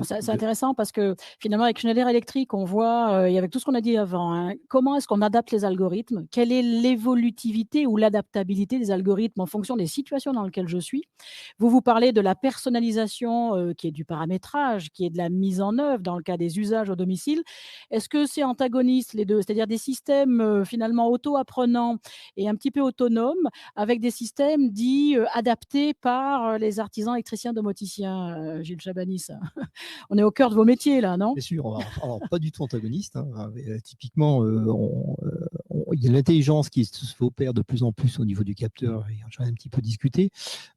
C'est intéressant parce que finalement, avec Schneider Electric, on voit, et avec tout ce qu'on a dit avant, hein, comment est-ce qu'on adapte les algorithmes? Quelle est l'évolutivité ou l'adaptabilité des algorithmes en fonction des situations dans lesquelles je suis? Vous parlez de la personnalisation qui est du paramétrage, qui est de la mise en œuvre dans le cas des usages au domicile. Est-ce que c'est antagoniste les deux? C'est-à-dire des systèmes finalement auto-apprenants et un petit peu autonomes avec des systèmes dits adaptés par les artisans électriciens domoticiens, Gilles Chabanis? On est au cœur de vos métiers, là, non? Bien sûr. Alors, pas du tout antagoniste. Hein. Typiquement, il y a l'intelligence qui s'opère de plus en plus au niveau du capteur, et j'en ai un petit peu discuté.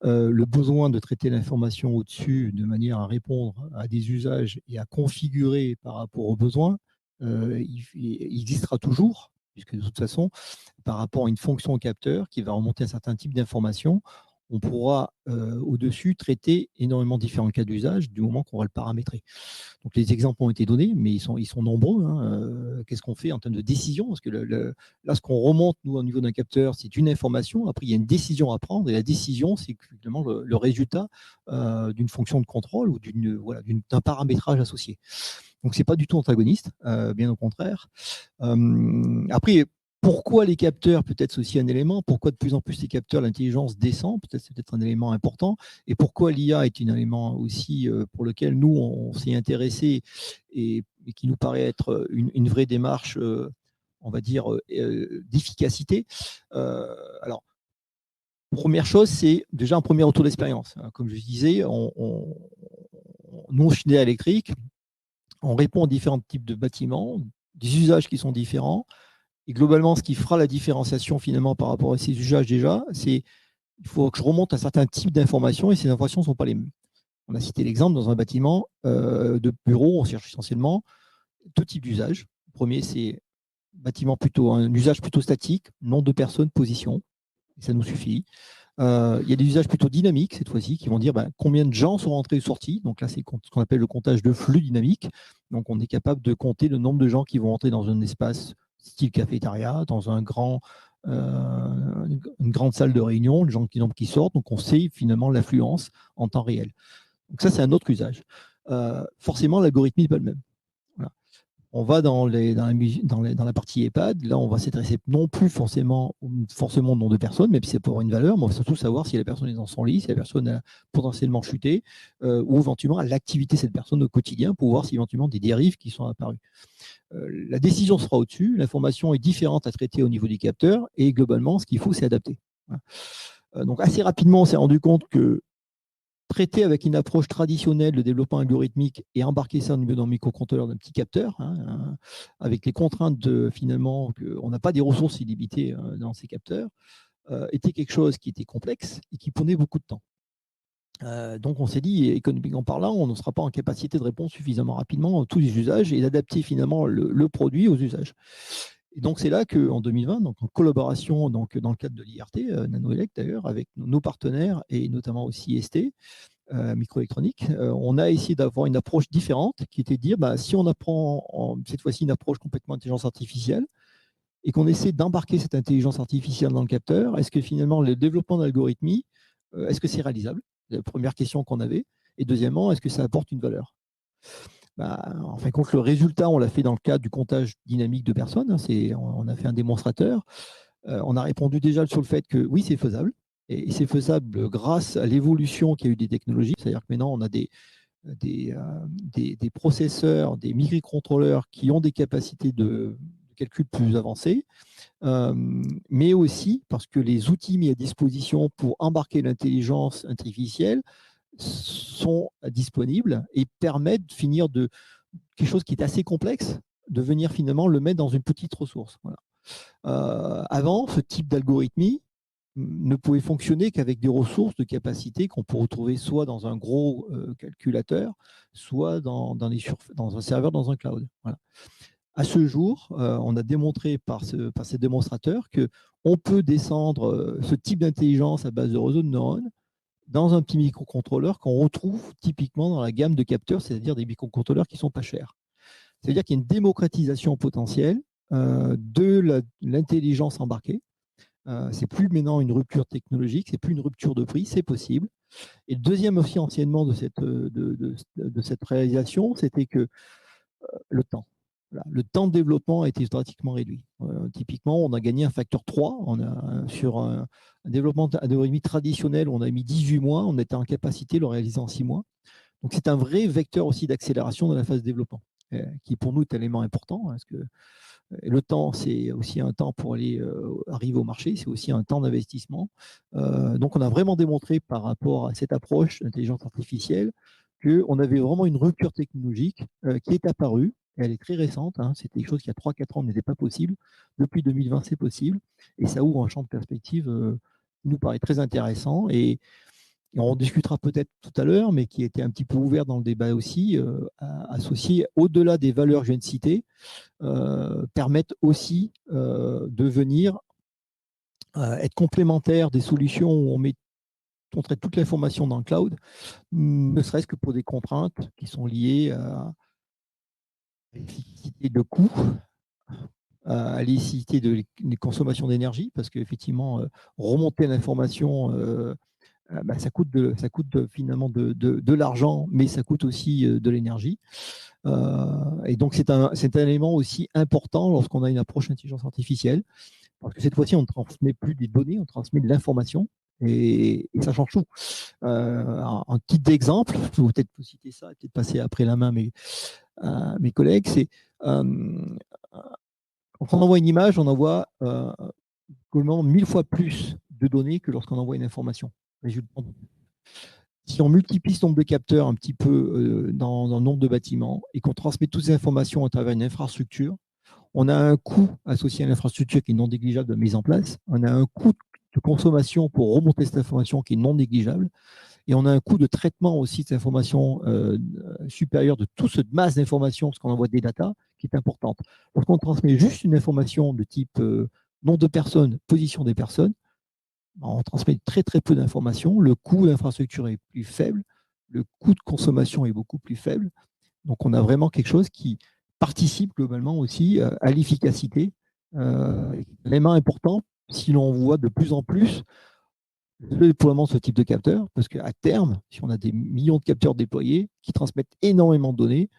Le besoin de traiter l'information au-dessus de manière à répondre à des usages et à configurer par rapport aux besoins, il existera toujours, puisque de toute façon, par rapport à une fonction capteur qui va remonter un certain type d'information, on pourra au-dessus traiter énormément différents cas d'usage du moment qu'on va le paramétrer. Donc les exemples ont été donnés, mais ils sont nombreux. Hein. Qu'est-ce qu'on fait en termes de décision? Parce que là, ce qu'on remonte, nous, au niveau d'un capteur, c'est une information. Après, il y a une décision à prendre. Et la décision, c'est finalement le résultat d'une fonction de contrôle ou d'un paramétrage associé. Donc, ce n'est pas du tout antagoniste, bien au contraire. Après, pourquoi les capteurs, peut-être aussi un élément, pourquoi de plus en plus les capteurs, l'intelligence descend, c'est peut-être un élément important, et pourquoi l'IA est un élément aussi pour lequel nous, on s'est intéressé et qui nous paraît être une vraie démarche, on va dire, d'efficacité. Alors, première chose, c'est déjà un premier retour d'expérience. Comme je disais, nous, Schneider Electric, on répond à différents types de bâtiments, des usages qui sont différents. Et globalement, ce qui fera la différenciation finalement par rapport à ces usages déjà, c'est qu'il faut que je remonte un certain type d'informations et ces informations ne sont pas les mêmes. On a cité l'exemple dans un bâtiment de bureau, on cherche essentiellement deux types d'usages. Le premier, c'est un usage plutôt statique, nombre de personnes, position, et ça nous suffit. Il y a des usages plutôt dynamiques cette fois-ci qui vont dire combien de gens sont rentrés ou sortis. Donc là, c'est ce qu'on appelle le comptage de flux dynamique. Donc on est capable de compter le nombre de gens qui vont entrer dans un espace style cafétéria, dans une grande salle de réunion, les gens qui sortent. Donc on sait finalement l'affluence en temps réel. Donc ça, c'est un autre usage. Forcément, l'algorithme n'est pas le même. Voilà. On va dans la partie EHPAD. Là, on va s'intéresser non plus forcément au nombre de personnes, même si c'est pour une valeur, mais on va surtout savoir si la personne est dans son lit, si la personne a potentiellement chuté, ou éventuellement à l'activité de cette personne au quotidien pour voir si éventuellement des dérives qui sont apparues. La décision sera au-dessus, l'information est différente à traiter au niveau des capteurs, et globalement, ce qu'il faut, c'est adapter. Voilà. Donc assez rapidement, on s'est rendu compte que traiter avec une approche traditionnelle de développement algorithmique et embarquer ça dans le microcontrôleur d'un petit capteur, avec les contraintes finalement qu'on n'a pas des ressources illimitées dans ces capteurs, était quelque chose qui était complexe et qui prenait beaucoup de temps. Donc on s'est dit, économiquement parlant, on ne sera pas en capacité de répondre suffisamment rapidement à tous les usages et d'adapter finalement le produit aux usages. Et donc c'est là qu'en 2020, donc en collaboration dans le cadre de l'IRT, Nanoelec d'ailleurs, avec nos partenaires et notamment aussi ST, microélectronique, on a essayé d'avoir une approche différente qui était de dire, si on apprend cette fois-ci une approche complètement intelligence artificielle et qu'on essaie d'embarquer cette intelligence artificielle dans le capteur, est-ce que finalement le développement d'algorithmie, est-ce que c'est réalisable? La première question qu'on avait. Et deuxièmement, est-ce que ça apporte une valeur? En fin de compte, le résultat, on l'a fait dans le cadre du comptage dynamique de personnes. On a fait un démonstrateur. On a répondu déjà sur le fait que oui, c'est faisable. Et c'est faisable grâce à l'évolution qu'il y a eu des technologies. C'est-à-dire que maintenant, on a des processeurs, des microcontrôleurs qui ont des capacités de calcul plus avancées, mais aussi parce que les outils mis à disposition pour embarquer l'intelligence artificielle sont disponibles et permettent de finir de quelque chose qui est assez complexe, de venir finalement le mettre dans une petite ressource. Voilà. Avant, ce type d'algorithmie ne pouvait fonctionner qu'avec des ressources de capacité qu'on peut retrouver soit dans un gros calculateur, soit dans un serveur, dans un cloud. Voilà. À ce jour, on a démontré par ces démonstrateurs qu'on peut descendre ce type d'intelligence à base de réseaux de neurones dans un petit microcontrôleur qu'on retrouve typiquement dans la gamme de capteurs, c'est-à-dire des microcontrôleurs qui ne sont pas chers. C'est-à-dire qu'il y a une démocratisation potentielle de l'intelligence embarquée. C'est plus maintenant une rupture technologique, c'est plus une rupture de prix, c'est possible. Et le deuxième aussi enseignement de cette réalisation, c'était que le temps. Voilà. Le temps de développement a été drastiquement réduit. Typiquement, on a gagné un facteur 3. Sur un développement algorithmique traditionnel, on a mis 18 mois, on était en capacité de le réaliser en 6 mois. Donc c'est un vrai vecteur aussi d'accélération dans la phase de développement, qui pour nous est un élément important, parce que le temps, c'est aussi un temps pour arriver au marché, c'est aussi un temps d'investissement. Donc on a vraiment démontré par rapport à cette approche d'intelligence artificielle qu'on avait vraiment une rupture technologique qui est apparue. Elle est très récente, c'était quelque chose qui, il y a 3-4 ans, n'était pas possible. Depuis 2020, c'est possible. Et ça ouvre un champ de perspective qui nous paraît très intéressant. Et on discutera peut-être tout à l'heure, mais qui était un petit peu ouvert dans le débat aussi, associé au-delà des valeurs que je viens de citer, permettent aussi de venir être complémentaires des solutions où on traite toute l'information dans le cloud, ne serait-ce que pour des contraintes qui sont liées à l'efficacité de coût, à l'efficacité des consommations d'énergie, parce qu'effectivement, remonter l'information, ça coûte finalement de l'argent, mais ça coûte aussi de l'énergie. Et donc, c'est un élément aussi important lorsqu'on a une approche d'intelligence artificielle, parce que cette fois-ci, on ne transmet plus des données, on transmet de l'information, et ça change tout. Un petit exemple, je peux peut-être citer ça, et peut-être passer après la main mes collègues, c'est quand on envoie une image, on envoie 1000 fois plus de données que lorsqu'on envoie une information. Si on multiplie ce nombre de capteurs un petit peu dans un nombre de bâtiments et qu'on transmet toutes ces informations à travers une infrastructure, on a un coût associé à l'infrastructure qui est non négligeable de mise en place, on a un coût de consommation pour remonter cette information qui est non négligeable, et on a un coût de traitement aussi de cette information supérieur de toute cette masse d'informations, parce qu'on envoie des datas, qui est importante. Lorsqu'on transmet juste une information de type nombre de personnes, position des personnes, on transmet très très peu d'informations, le coût d'infrastructure est plus faible, le coût de consommation est beaucoup plus faible, donc on a vraiment quelque chose qui participe globalement aussi à l'efficacité. L'élément important, si l'on voit de plus en plus le déploiement de ce type de capteurs, parce qu'à terme, si on a des millions de capteurs déployés qui transmettent énormément de données,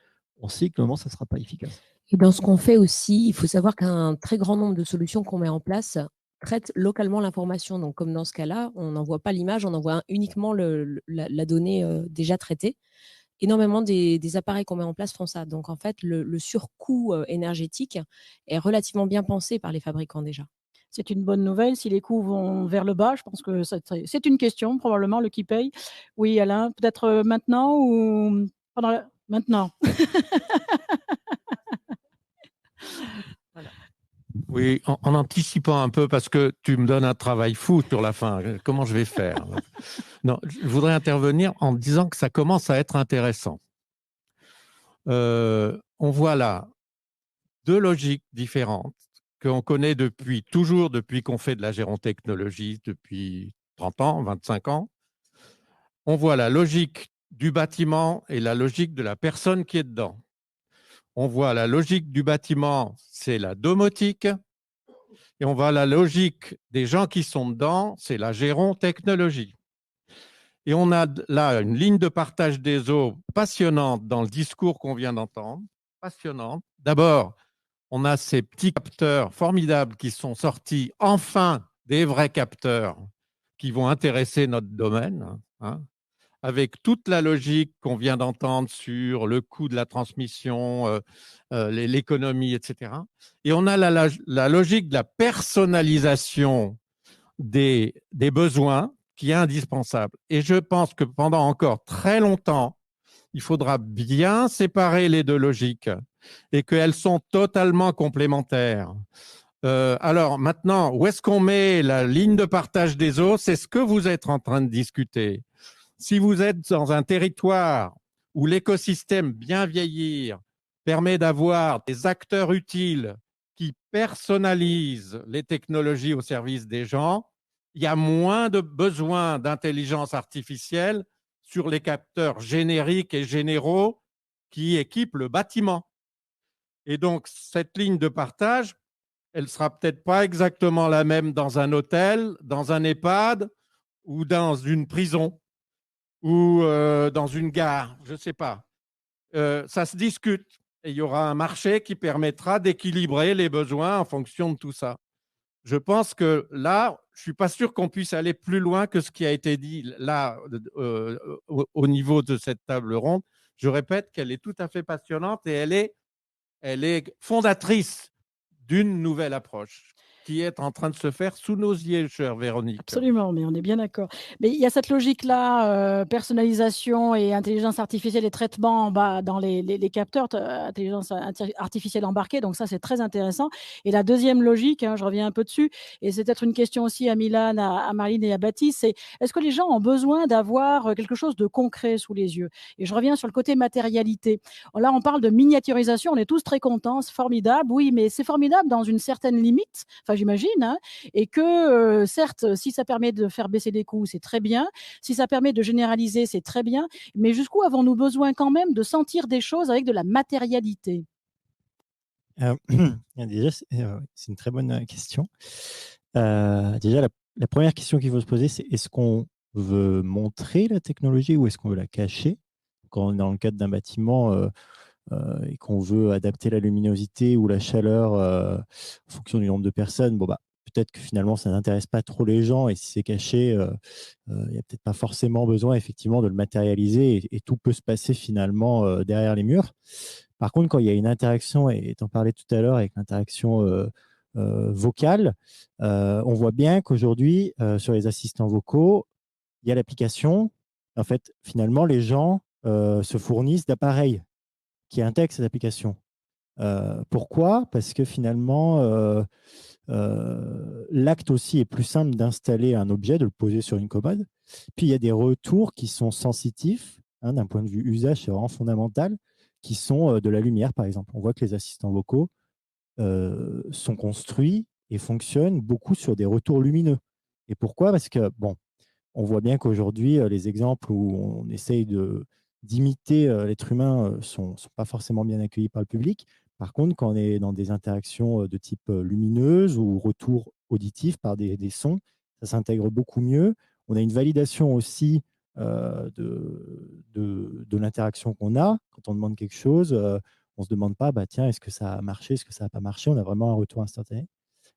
on sait que normalement, ça ne sera pas efficace. Et dans ce qu'on fait aussi, il faut savoir qu'un très grand nombre de solutions qu'on met en place traitent localement l'information. Donc, comme dans ce cas-là, on n'envoie pas l'image, on envoie uniquement la donnée déjà traitée. Énormément des appareils qu'on met en place font ça. Donc, en fait, le surcoût énergétique est relativement bien pensé par les fabricants déjà. C'est une bonne nouvelle. Si les coûts vont vers le bas, je pense que c'est une question, probablement, le qui paye. Oui, Alain, peut-être maintenant ou maintenant. Voilà. Oui, en anticipant un peu, parce que tu me donnes un travail fou sur la fin. Comment je vais faire? Non, je voudrais intervenir en disant que ça commence à être intéressant. On voit là deux logiques différentes qu'on connaît toujours depuis qu'on fait de la gérontechnologie, depuis 30 ans, 25 ans. On voit la logique du bâtiment et la logique de la personne qui est dedans. On voit la logique du bâtiment, c'est la domotique, et on voit la logique des gens qui sont dedans, c'est la gérontechnologie. Et on a là une ligne de partage des eaux passionnante dans le discours qu'on vient d'entendre, passionnante. D'abord, on a ces petits capteurs formidables qui sont sortis, enfin des vrais capteurs qui vont intéresser notre domaine, hein, avec toute la logique qu'on vient d'entendre sur le coût de la transmission, l'économie, etc. Et on a la logique de la personnalisation des besoins qui est indispensable. Et je pense que pendant encore très longtemps, il faudra bien séparer les deux logiques et qu'elles sont totalement complémentaires. Alors maintenant, où est-ce qu'on met la ligne de partage des eaux? C'est ce que vous êtes en train de discuter. Si vous êtes dans un territoire où l'écosystème bien vieillir permet d'avoir des acteurs utiles qui personnalisent les technologies au service des gens, il y a moins de besoin d'intelligence artificielle sur les capteurs génériques et généraux qui équipent le bâtiment. Et donc, cette ligne de partage, elle ne sera peut-être pas exactement la même dans un hôtel, dans un EHPAD ou dans une prison ou dans une gare, je ne sais pas. Ça se discute et il y aura un marché qui permettra d'équilibrer les besoins en fonction de tout ça. Je pense que là, je ne suis pas sûr qu'on puisse aller plus loin que ce qui a été dit là au niveau de cette table ronde. Je répète qu'elle est tout à fait passionnante et elle est fondatrice d'une nouvelle approche qui est en train de se faire sous nos yeux, chère Véronique. Absolument, mais on est bien d'accord. Mais il y a cette logique-là, personnalisation et intelligence artificielle et traitement dans les capteurs, intelligence artificielle embarquée. Donc ça, c'est très intéressant. Et la deuxième logique, je reviens un peu dessus, et c'est peut-être une question aussi à Milan, à Marline et à Baptiste, c'est est-ce que les gens ont besoin d'avoir quelque chose de concret sous les yeux? Et je reviens sur le côté matérialité. Là, on parle de miniaturisation, on est tous très contents, c'est formidable. Oui, mais c'est formidable dans une certaine limite, enfin j'imagine, hein, et que certes, si ça permet de faire baisser les coûts, c'est très bien. Si ça permet de généraliser, c'est très bien. Mais jusqu'où avons-nous besoin quand même de sentir des choses avec de la matérialité? Déjà, c'est une très bonne question. Déjà, la première question qu'il faut se poser, c'est est-ce qu'on veut montrer la technologie ou est-ce qu'on veut la cacher? Quand on est dans le cadre d'un bâtiment et qu'on veut adapter la luminosité ou la chaleur en fonction du nombre de personnes, bon, bah, peut-être que finalement, ça n'intéresse pas trop les gens et si c'est caché, il n'y a peut-être pas forcément besoin effectivement de le matérialiser et tout peut se passer finalement derrière les murs. Par contre, quand il y a une interaction, et tu en parlais tout à l'heure avec l'interaction vocale, on voit bien qu'aujourd'hui, sur les assistants vocaux, il y a l'application. En fait, finalement, les gens se fournissent d'appareils qui intègrent cette application. Pourquoi? Parce que finalement, l'acte aussi est plus simple d'installer un objet, de le poser sur une commode. Puis, il y a des retours qui sont sensitifs, d'un point de vue usage, c'est vraiment fondamental, qui sont de la lumière, par exemple. On voit que les assistants vocaux sont construits et fonctionnent beaucoup sur des retours lumineux. Et pourquoi? Parce que, bon, on voit bien qu'aujourd'hui, les exemples où on essaye d'imiter l'être humain ne sont pas forcément bien accueillis par le public. Par contre, quand on est dans des interactions de type lumineuse ou retour auditif par des sons, ça s'intègre beaucoup mieux. On a une validation aussi de l'interaction qu'on a. Quand on demande quelque chose, on ne se demande pas, bah, tiens, est-ce que ça a marché, est-ce que ça n'a pas marché? On a vraiment un retour instantané.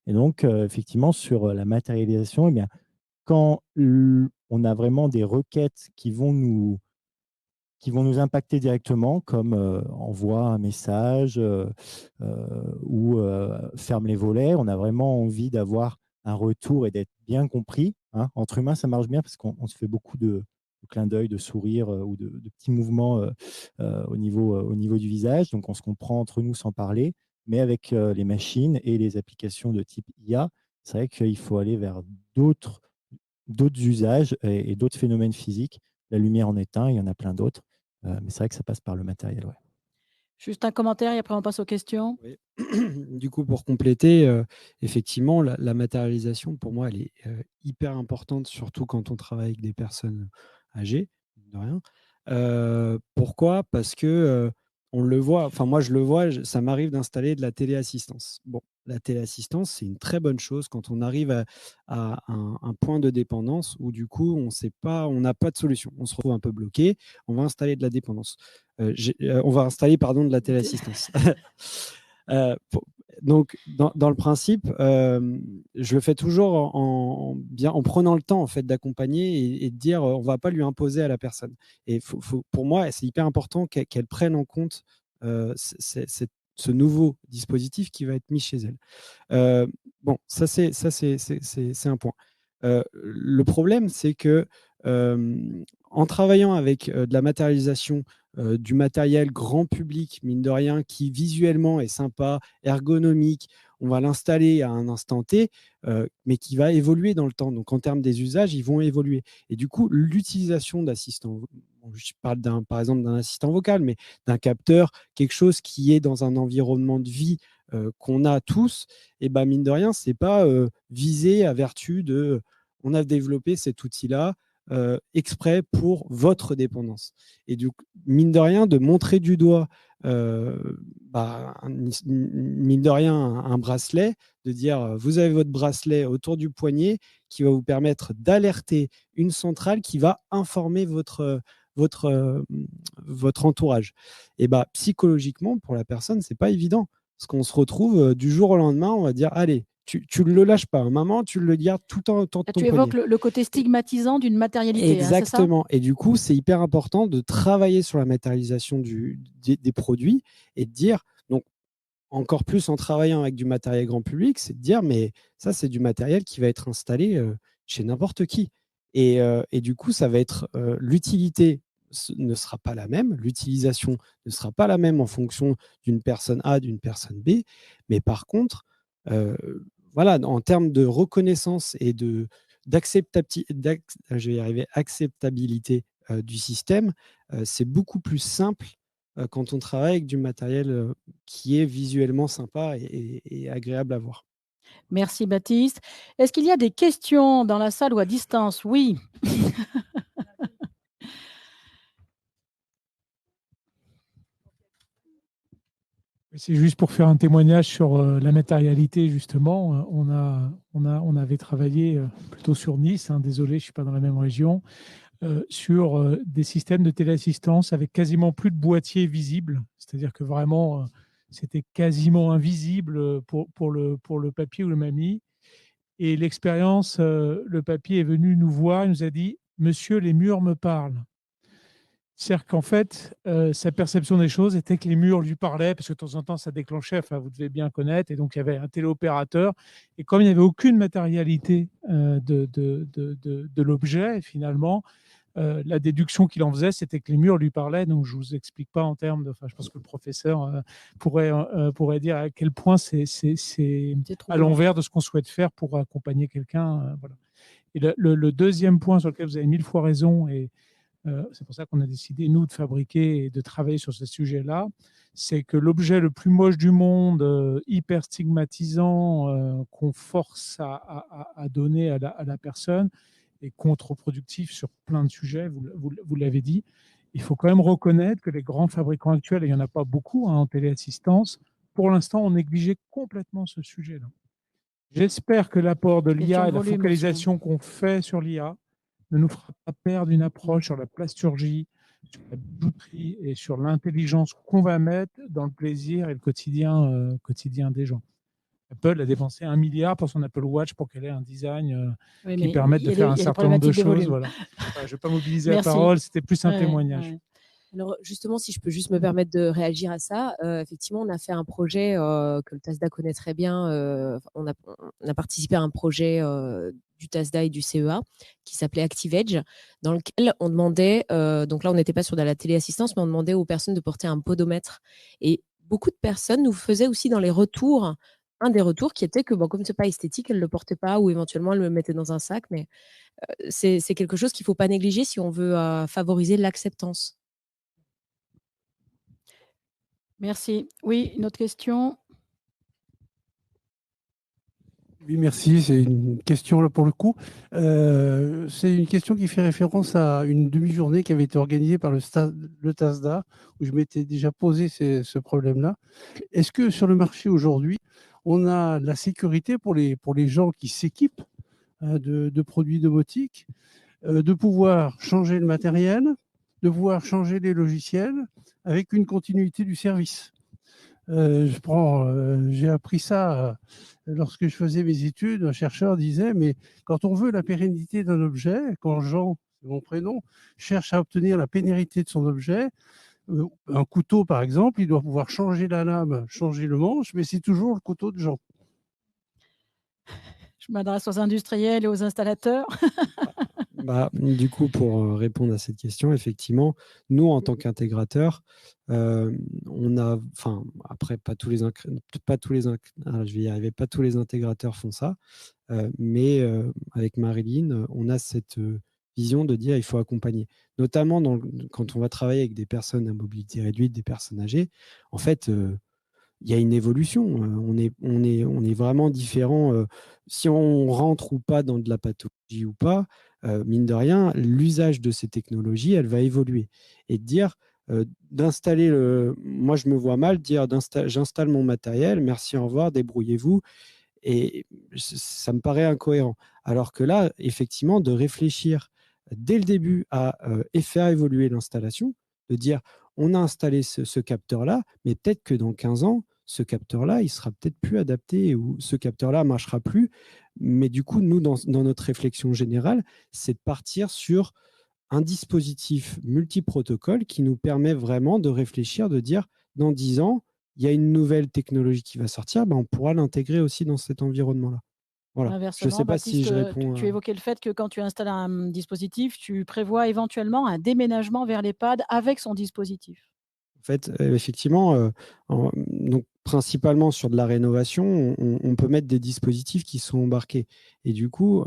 Et donc, effectivement, sur la matérialisation, eh bien, quand on a vraiment des requêtes qui vont nous impacter directement, comme envoie un message ou ferme les volets, on a vraiment envie d'avoir un retour et d'être bien compris. Hein. Entre humains, ça marche bien parce qu'on se fait beaucoup de clins d'œil, de sourires ou de petits mouvements au niveau du visage. Donc, on se comprend entre nous sans parler. Mais avec les machines et les applications de type IA, c'est vrai qu'il faut aller vers d'autres usages et d'autres phénomènes physiques. La lumière en est un, il y en a plein d'autres. Mais c'est vrai que ça passe par le matériel. Ouais. Juste un commentaire et après on passe aux questions. Oui. Du coup, pour compléter, effectivement, la matérialisation, pour moi, elle est hyper importante, surtout quand on travaille avec des personnes âgées, de rien. Pourquoi? Parce que on le voit, enfin moi je le vois, ça m'arrive d'installer de la téléassistance. Bon, la téléassistance, c'est une très bonne chose quand on arrive à un point de dépendance où du coup, on n'a pas de solution. On se retrouve un peu bloqué, on va installer de la dépendance. On va installer, pardon, de la téléassistance. Donc, dans le principe, je le fais toujours en prenant le temps en fait, d'accompagner et de dire on ne va pas lui imposer à la personne. Et pour moi, c'est hyper important qu'elle prenne en compte ce nouveau dispositif qui va être mis chez elle. Bon, ça, c'est un point. Le problème, c'est que en travaillant avec de la matérialisation, du matériel grand public, mine de rien, qui visuellement est sympa, ergonomique, on va l'installer à un instant T, mais qui va évoluer dans le temps. Donc, en termes des usages, ils vont évoluer. Et du coup, l'utilisation d'assistants, je parle par exemple d'un assistant vocal, mais d'un capteur, quelque chose qui est dans un environnement de vie qu'on a tous, et ben mine de rien, c'est pas visé à vertu de on a développé cet outil-là exprès pour votre dépendance. Et du coup, mine de rien, de montrer du doigt, mine de rien, un bracelet, de dire vous avez votre bracelet autour du poignet qui va vous permettre d'alerter une centrale qui va informer votre entourage. Et bah, psychologiquement, pour la personne, c'est pas évident. Parce qu'on se retrouve du jour au lendemain, on va dire allez, tu ne le lâches pas. Maman, tu le gardes tout le temps autour de ton Tu poignet. évoques le côté stigmatisant d'une matérialité. Exactement. Hein, c'est ça ? Et du coup, c'est hyper important de travailler sur la matérialisation des produits et de dire, donc encore plus en travaillant avec du matériel grand public, c'est de dire, mais ça, c'est du matériel qui va être installé chez n'importe qui. Et du coup, ça va être l'utilité ne sera pas la même, l'utilisation ne sera pas la même en fonction d'une personne A, d'une personne B, mais par contre, voilà, en termes de reconnaissance et acceptabilité du système, c'est beaucoup plus simple quand on travaille avec du matériel qui est visuellement sympa et agréable à voir. Merci Baptiste. Est-ce qu'il y a des questions dans la salle ou à distance? Oui. C'est juste pour faire un témoignage sur la matérialité, justement. On avait travaillé plutôt sur Nice, hein, désolé, je ne suis pas dans la même région, sur des systèmes de téléassistance avec quasiment plus de boîtiers visibles. C'est-à-dire que vraiment, c'était quasiment invisible pour le papier ou le mamie. Et l'expérience, le papier est venu nous voir, il nous a dit « Monsieur, les murs me parlent ». C'est-à-dire qu'en fait, sa perception des choses était que les murs lui parlaient, parce que de temps en temps, ça déclenchait, enfin, vous devez bien connaître, et donc il y avait un téléopérateur. Et comme il n'y avait aucune matérialité de l'objet, finalement, la déduction qu'il en faisait, c'était que les murs lui parlaient. Donc, je ne vous explique pas en termes de... Enfin, je pense que le professeur pourrait dire à quel point c'est à l'envers de ce qu'on souhaite faire pour accompagner quelqu'un. Voilà. Et le deuxième point sur lequel vous avez 1000 fois raison, et c'est pour ça qu'on a décidé, nous, de fabriquer et de travailler sur ce sujet-là, c'est que l'objet le plus moche du monde, hyper stigmatisant, qu'on force à donner à la personne, est contre-productif sur plein de sujets, vous l'avez dit. Il faut quand même reconnaître que les grands fabricants actuels, et il n'y en a pas beaucoup en téléassistance, pour l'instant, ont négligé complètement ce sujet-là. J'espère que l'apport de l'IA et la focalisation qu'on fait sur l'IA ne nous fera pas perdre une approche sur la plasturgie, sur la bijouterie et sur l'intelligence qu'on va mettre dans le plaisir et le quotidien des gens. Apple a dépensé 1 milliard pour son Apple Watch pour qu'elle ait un design Oui, qui mais permette de faire un il y a des certain nombre de problématiques de choses. volume. Voilà. Enfin, je ne vais pas mobiliser la Merci. parole, c'était plus un Ouais, témoignage. ouais. Alors justement, si je peux juste me permettre de réagir à ça, effectivement, on a fait un projet que le TASDA connaît très bien. On a participé à un projet du TASDA et du CEA qui s'appelait ActiveEdge, dans lequel on demandait, donc là on n'était pas sur de la téléassistance, mais on demandait aux personnes de porter un podomètre. Et beaucoup de personnes nous faisaient aussi dans les retours, un des retours qui était que bon, comme c'est pas esthétique, elles ne le portaient pas ou éventuellement elles le mettaient dans un sac. Mais c'est quelque chose qu'il ne faut pas négliger si on veut favoriser l'acceptance. Merci. Oui, une autre question? Oui, merci. C'est une question là pour le coup. C'est une question qui fait référence à une demi-journée qui avait été organisée par le TASDA, où je m'étais déjà posé ce problème-là. Est-ce que sur le marché aujourd'hui, on a la sécurité pour les gens qui s'équipent de produits domotiques, de pouvoir changer le matériel, de pouvoir changer les logiciels avec une continuité du service? J'ai appris ça lorsque je faisais mes études. Un chercheur disait, mais quand on veut la pérennité d'un objet, quand Jean, c'est mon prénom, cherche à obtenir la pérennité de son objet, un couteau par exemple, il doit pouvoir changer la lame, changer le manche, mais c'est toujours le couteau de Jean. Je m'adresse aux industriels et aux installateurs. Du coup, pour répondre à cette question, effectivement, nous, en tant qu'intégrateurs, on a, enfin, après, pas tous les intégrateurs font ça, mais avec Marilyn, on a cette vision de dire il faut accompagner, notamment quand on va travailler avec des personnes à mobilité réduite, des personnes âgées. En fait, il y a une évolution. On est vraiment différent. Si on rentre ou pas dans de la pathologie ou pas, mine de rien, l'usage de ces technologies, elle va évoluer. Et de dire, d'installer moi, je me vois mal dire j'installe mon matériel, merci, au revoir, débrouillez-vous. Et ça me paraît incohérent. Alors que là, effectivement, de réfléchir dès le début à faire évoluer l'installation, de dire on a installé ce capteur-là, mais peut-être que dans 15 ans, ce capteur-là, il sera peut-être plus adapté ou ce capteur-là ne marchera plus. Mais du coup, nous, dans notre réflexion générale, c'est de partir sur un dispositif multiprotocole qui nous permet vraiment de réfléchir, de dire dans 10 ans, il y a une nouvelle technologie qui va sortir, on pourra l'intégrer aussi dans cet environnement-là. Voilà. Je ne Inversement, sais pas si je Baptiste, réponds. tu évoquais le fait que quand tu installes un dispositif, tu prévois éventuellement un déménagement vers l'EHPAD avec son dispositif. En fait, effectivement, donc principalement sur de la rénovation, on peut mettre des dispositifs qui sont embarqués. Et du coup,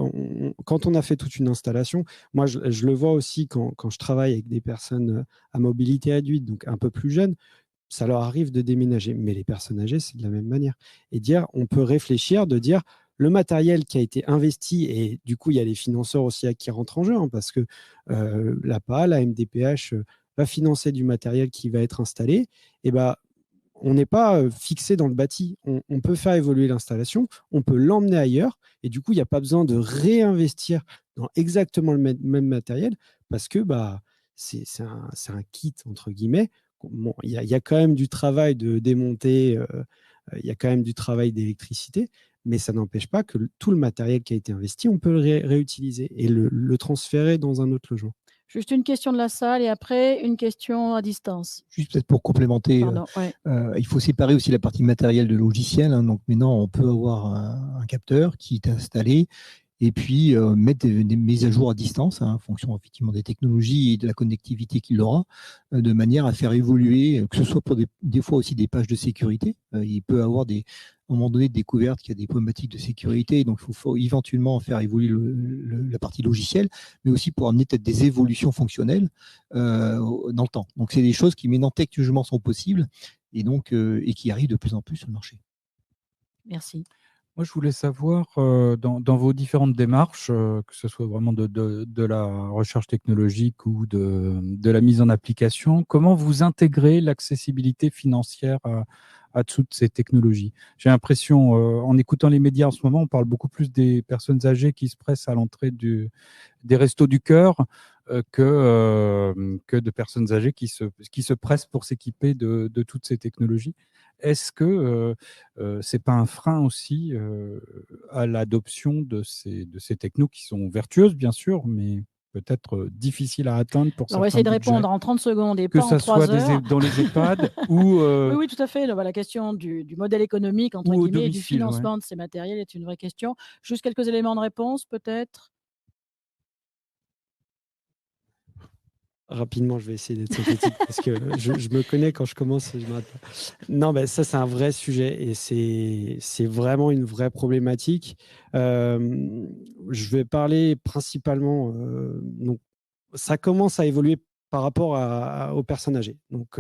quand on a fait toute une installation, moi, je le vois aussi quand je travaille avec des personnes à mobilité réduite, donc un peu plus jeunes, ça leur arrive de déménager. Mais les personnes âgées, c'est de la même manière. Et dire, on peut réfléchir, de dire, le matériel qui a été investi, et du coup, il y a les financeurs aussi qui rentrent en jeu, parce que l'APA, la MDPH va financer du matériel qui va être installé. Et on n'est pas fixé dans le bâti. On peut faire évoluer l'installation, on peut l'emmener ailleurs, et du coup, il n'y a pas besoin de réinvestir dans exactement le même matériel, parce que c'est un kit, entre guillemets. Bon, il y a quand même du travail de démonter, il y a quand même du travail d'électricité, mais ça n'empêche pas que tout le matériel qui a été investi, on peut le réutiliser et le transférer dans un autre logement. Juste une question de la salle et après une question à distance. Juste peut-être pour complémenter, Ouais. il faut séparer aussi la partie matérielle de logiciel. Donc maintenant, on peut avoir un capteur qui est installé et puis mettre des mises à jour à distance, en fonction effectivement des technologies et de la connectivité qu'il aura, de manière à faire évoluer, que ce soit pour des fois aussi des pages de sécurité. Il peut avoir à un moment donné découverte qu'il y a des problématiques de sécurité, donc il faut éventuellement faire évoluer la partie logicielle, mais aussi pour amener peut-être des évolutions fonctionnelles dans le temps. Donc c'est des choses qui maintenant techniquement sont possibles et donc et qui arrivent de plus en plus sur le marché. Merci. Moi, je voulais savoir, dans vos différentes démarches, que ce soit vraiment de la recherche technologique ou de la mise en application, comment vous intégrez l'accessibilité financière à toutes ces technologies? J'ai l'impression, en écoutant les médias en ce moment, on parle beaucoup plus des personnes âgées qui se pressent à l'entrée des restos du cœur. que de personnes âgées qui se pressent pour s'équiper de toutes ces technologies. Est-ce que c'est pas un frein aussi à l'adoption de ces technos qui sont vertueuses, bien sûr, mais peut-être difficiles à atteindre pour On va certains essayer de budgets, répondre en 30 secondes et que pas en ça 3 soit heures. dans les EHPAD ou, Oui, oui, tout à fait. La question du modèle économique, entre ou au guillemets, et du domicile. Ouais. financement de ces matériels est une vraie question. Juste quelques éléments de réponse, peut-être. Rapidement, je vais essayer d'être synthétique parce que je me connais quand je commence, je m'arrête pas. Non, ben ça, c'est un vrai sujet et c'est vraiment une vraie problématique. Je vais parler principalement, donc, ça commence à évoluer par rapport aux personnes âgées. Donc,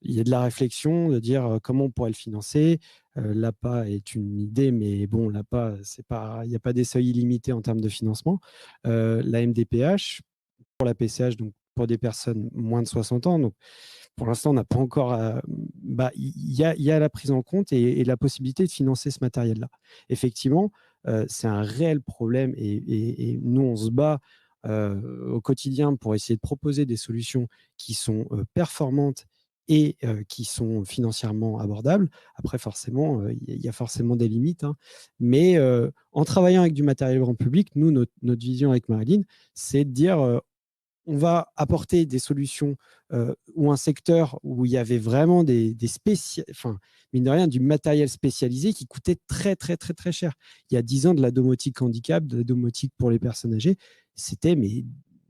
il y a de la réflexion de dire comment on pourrait le financer. L'APA est une idée, mais bon, l'APA, il n'y a pas des seuils illimités en termes de financement. La MDPH, pour la PCH, donc pour des personnes moins de 60 ans. Donc, pour l'instant, on n'a pas encore. Il y a la prise en compte et la possibilité de financer ce matériel-là. Effectivement, c'est un réel problème et nous, on se bat au quotidien pour essayer de proposer des solutions qui sont performantes et qui sont financièrement abordables. Après, forcément, il y a forcément des limites. Hein. Mais en travaillant avec du matériel grand public, nous, notre vision avec Marilyn, c'est de dire on va apporter des solutions ou un secteur où il y avait vraiment mine de rien, du matériel spécialisé qui coûtait très, très, très, très cher. Il y a 10 ans, de la domotique handicap, de la domotique pour les personnes âgées, c'était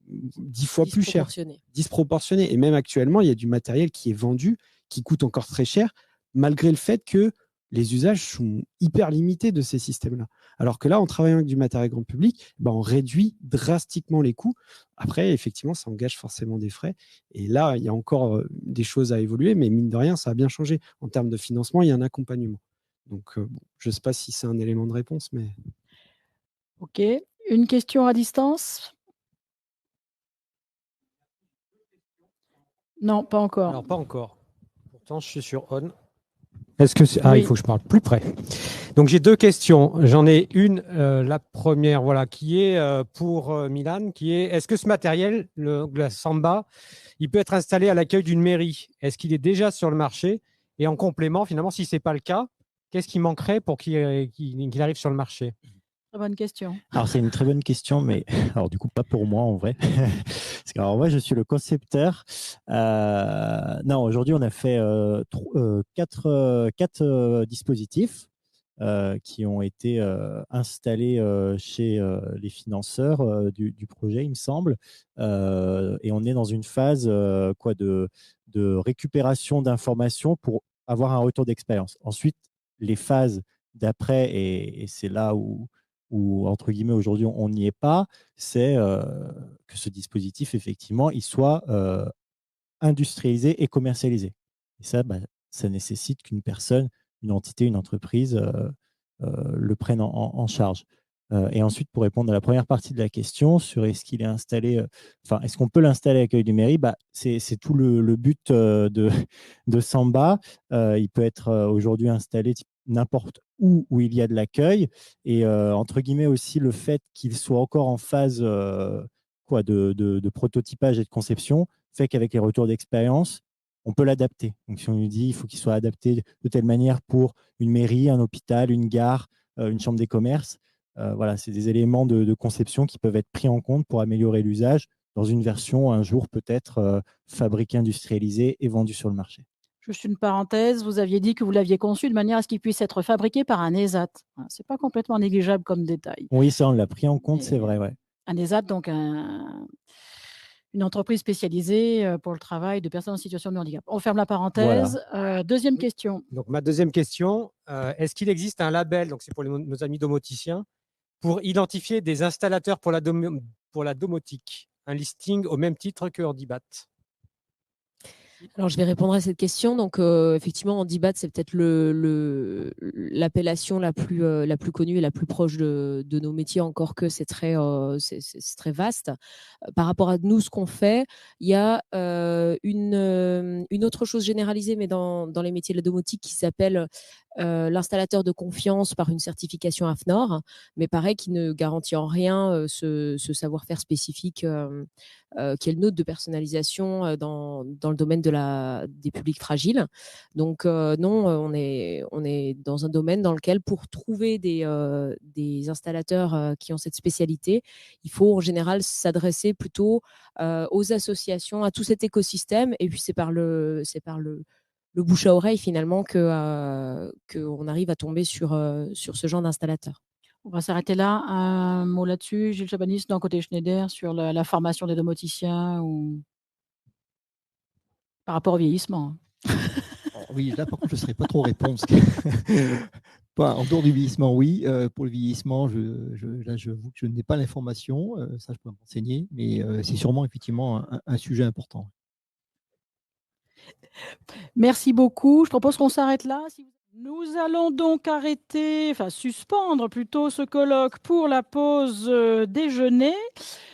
10 fois plus cher. Disproportionné. Et même actuellement, il y a du matériel qui est vendu, qui coûte encore très cher, malgré le fait que les usages sont hyper limités de ces systèmes-là. Alors que là, en travaillant avec du matériel grand public, on réduit drastiquement les coûts. Après, effectivement, ça engage forcément des frais. Et là, il y a encore des choses à évoluer, mais mine de rien, ça a bien changé. En termes de financement, il y a un accompagnement. Donc, je ne sais pas si c'est un élément de réponse, mais… OK. Une question à distance? Non, pas encore. Alors, pas encore. Pourtant, je suis sur on. Est-ce que Oui. il faut que je parle plus près. Donc, j'ai deux questions. J'en ai une, la première, voilà, qui est pour Milan, qui est est-ce que ce matériel, la Samba, il peut être installé à l'accueil d'une mairie? Est-ce qu'il est déjà sur le marché? Et en complément, finalement, si ce n'est pas le cas, qu'est-ce qui manquerait pour qu'il arrive sur le marché? Très bonne question. Alors, c'est une très bonne question, mais alors du coup, pas pour moi en vrai. Parce que, alors, moi, je suis le concepteur. Non, aujourd'hui, on a fait 4 dispositifs qui ont été installés chez les financeurs du projet, il me semble. Et on est dans une phase de récupération d'informations pour avoir un retour d'expérience. Ensuite, les phases d'après, et c'est là où entre guillemets, aujourd'hui, on n'y est pas, c'est que ce dispositif, effectivement, il soit industrialisé et commercialisé. Et ça, ça nécessite qu'une personne, une entité, une entreprise le prenne en charge. Et ensuite, pour répondre à la première partie de la question sur est-ce qu'il est installé, est-ce qu'on peut l'installer à l'accueil du mairie, c'est tout le but de Samba. Il peut être aujourd'hui installé n'importe où il y a de l'accueil. Et entre guillemets aussi, le fait qu'il soit encore en phase de prototypage et de conception fait qu'avec les retours d'expérience, on peut l'adapter. Donc, si on lui dit qu'il faut qu'il soit adapté de telle manière pour une mairie, un hôpital, une gare, une chambre des commerces, voilà, c'est des éléments de conception qui peuvent être pris en compte pour améliorer l'usage dans une version un jour peut-être fabriquée, industrialisée et vendue sur le marché. Juste une parenthèse, vous aviez dit que vous l'aviez conçu de manière à ce qu'il puisse être fabriqué par un ESAT. Ce n'est pas complètement négligeable comme détail. Oui, ça, on l'a pris en compte, c'est vrai. Ouais. Un ESAT, donc une entreprise spécialisée pour le travail de personnes en situation de handicap. On ferme la parenthèse. Voilà. Deuxième question. Donc, ma deuxième question, est-ce qu'il existe un label, donc c'est pour nos amis domoticiens, pour identifier des installateurs pour la domotique, un listing au même titre que Handibat? Alors, je vais répondre à cette question. Donc, effectivement, Handibat, c'est peut-être l'appellation la plus connue et la plus proche de nos métiers, encore que c'est très vaste. Par rapport à nous, ce qu'on fait, il y a une autre chose généralisée, mais dans les métiers de la domotique, qui s'appelle l'installateur de confiance par une certification AFNOR, mais pareil, qui ne garantit en rien ce savoir-faire spécifique qui est le nôtre de personnalisation dans le domaine des publics fragiles. Donc non, on est dans un domaine dans lequel, pour trouver des installateurs qui ont cette spécialité, il faut en général s'adresser plutôt aux associations, à tout cet écosystème, et puis c'est par le bouche à oreille finalement qu'on arrive à tomber sur ce genre d'installateur. On va s'arrêter là. Un mot là-dessus, Gilles Chabanis, d'un côté Schneider, sur la formation des domoticiens ou par rapport au vieillissement. Oui, là, par contre, je ne saurais pas trop répondre. Pas, en dehors du vieillissement, oui. Pour le vieillissement, j'avoue que je n'ai pas l'information. Ça, je pourrais m'enseigner. Mais c'est sûrement, effectivement, un sujet important. Merci beaucoup. Je propose qu'on s'arrête là. Nous allons donc suspendre plutôt ce colloque pour la pause déjeuner.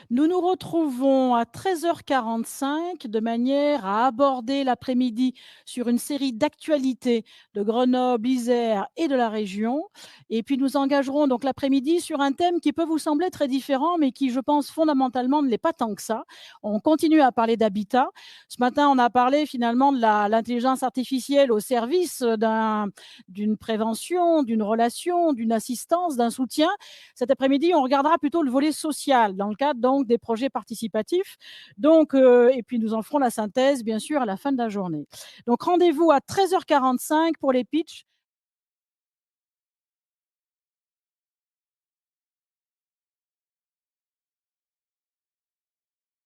Nous nous retrouvons à 13h45 de manière à aborder l'après-midi sur une série d'actualités de Grenoble, Isère et de la région. Et puis nous engagerons donc l'après-midi sur un thème qui peut vous sembler très différent, mais qui, je pense, fondamentalement ne l'est pas tant que ça. On continue à parler d'habitat. Ce matin, on a parlé finalement de l'intelligence artificielle au service d'une prévention, d'une relation, d'une assistance, d'un soutien. Cet après-midi, on regardera plutôt le volet social dans le cadre donc des projets participatifs. Donc, et puis nous en ferons la synthèse, bien sûr, à la fin de la journée. Donc, rendez-vous à 13h45 pour les pitchs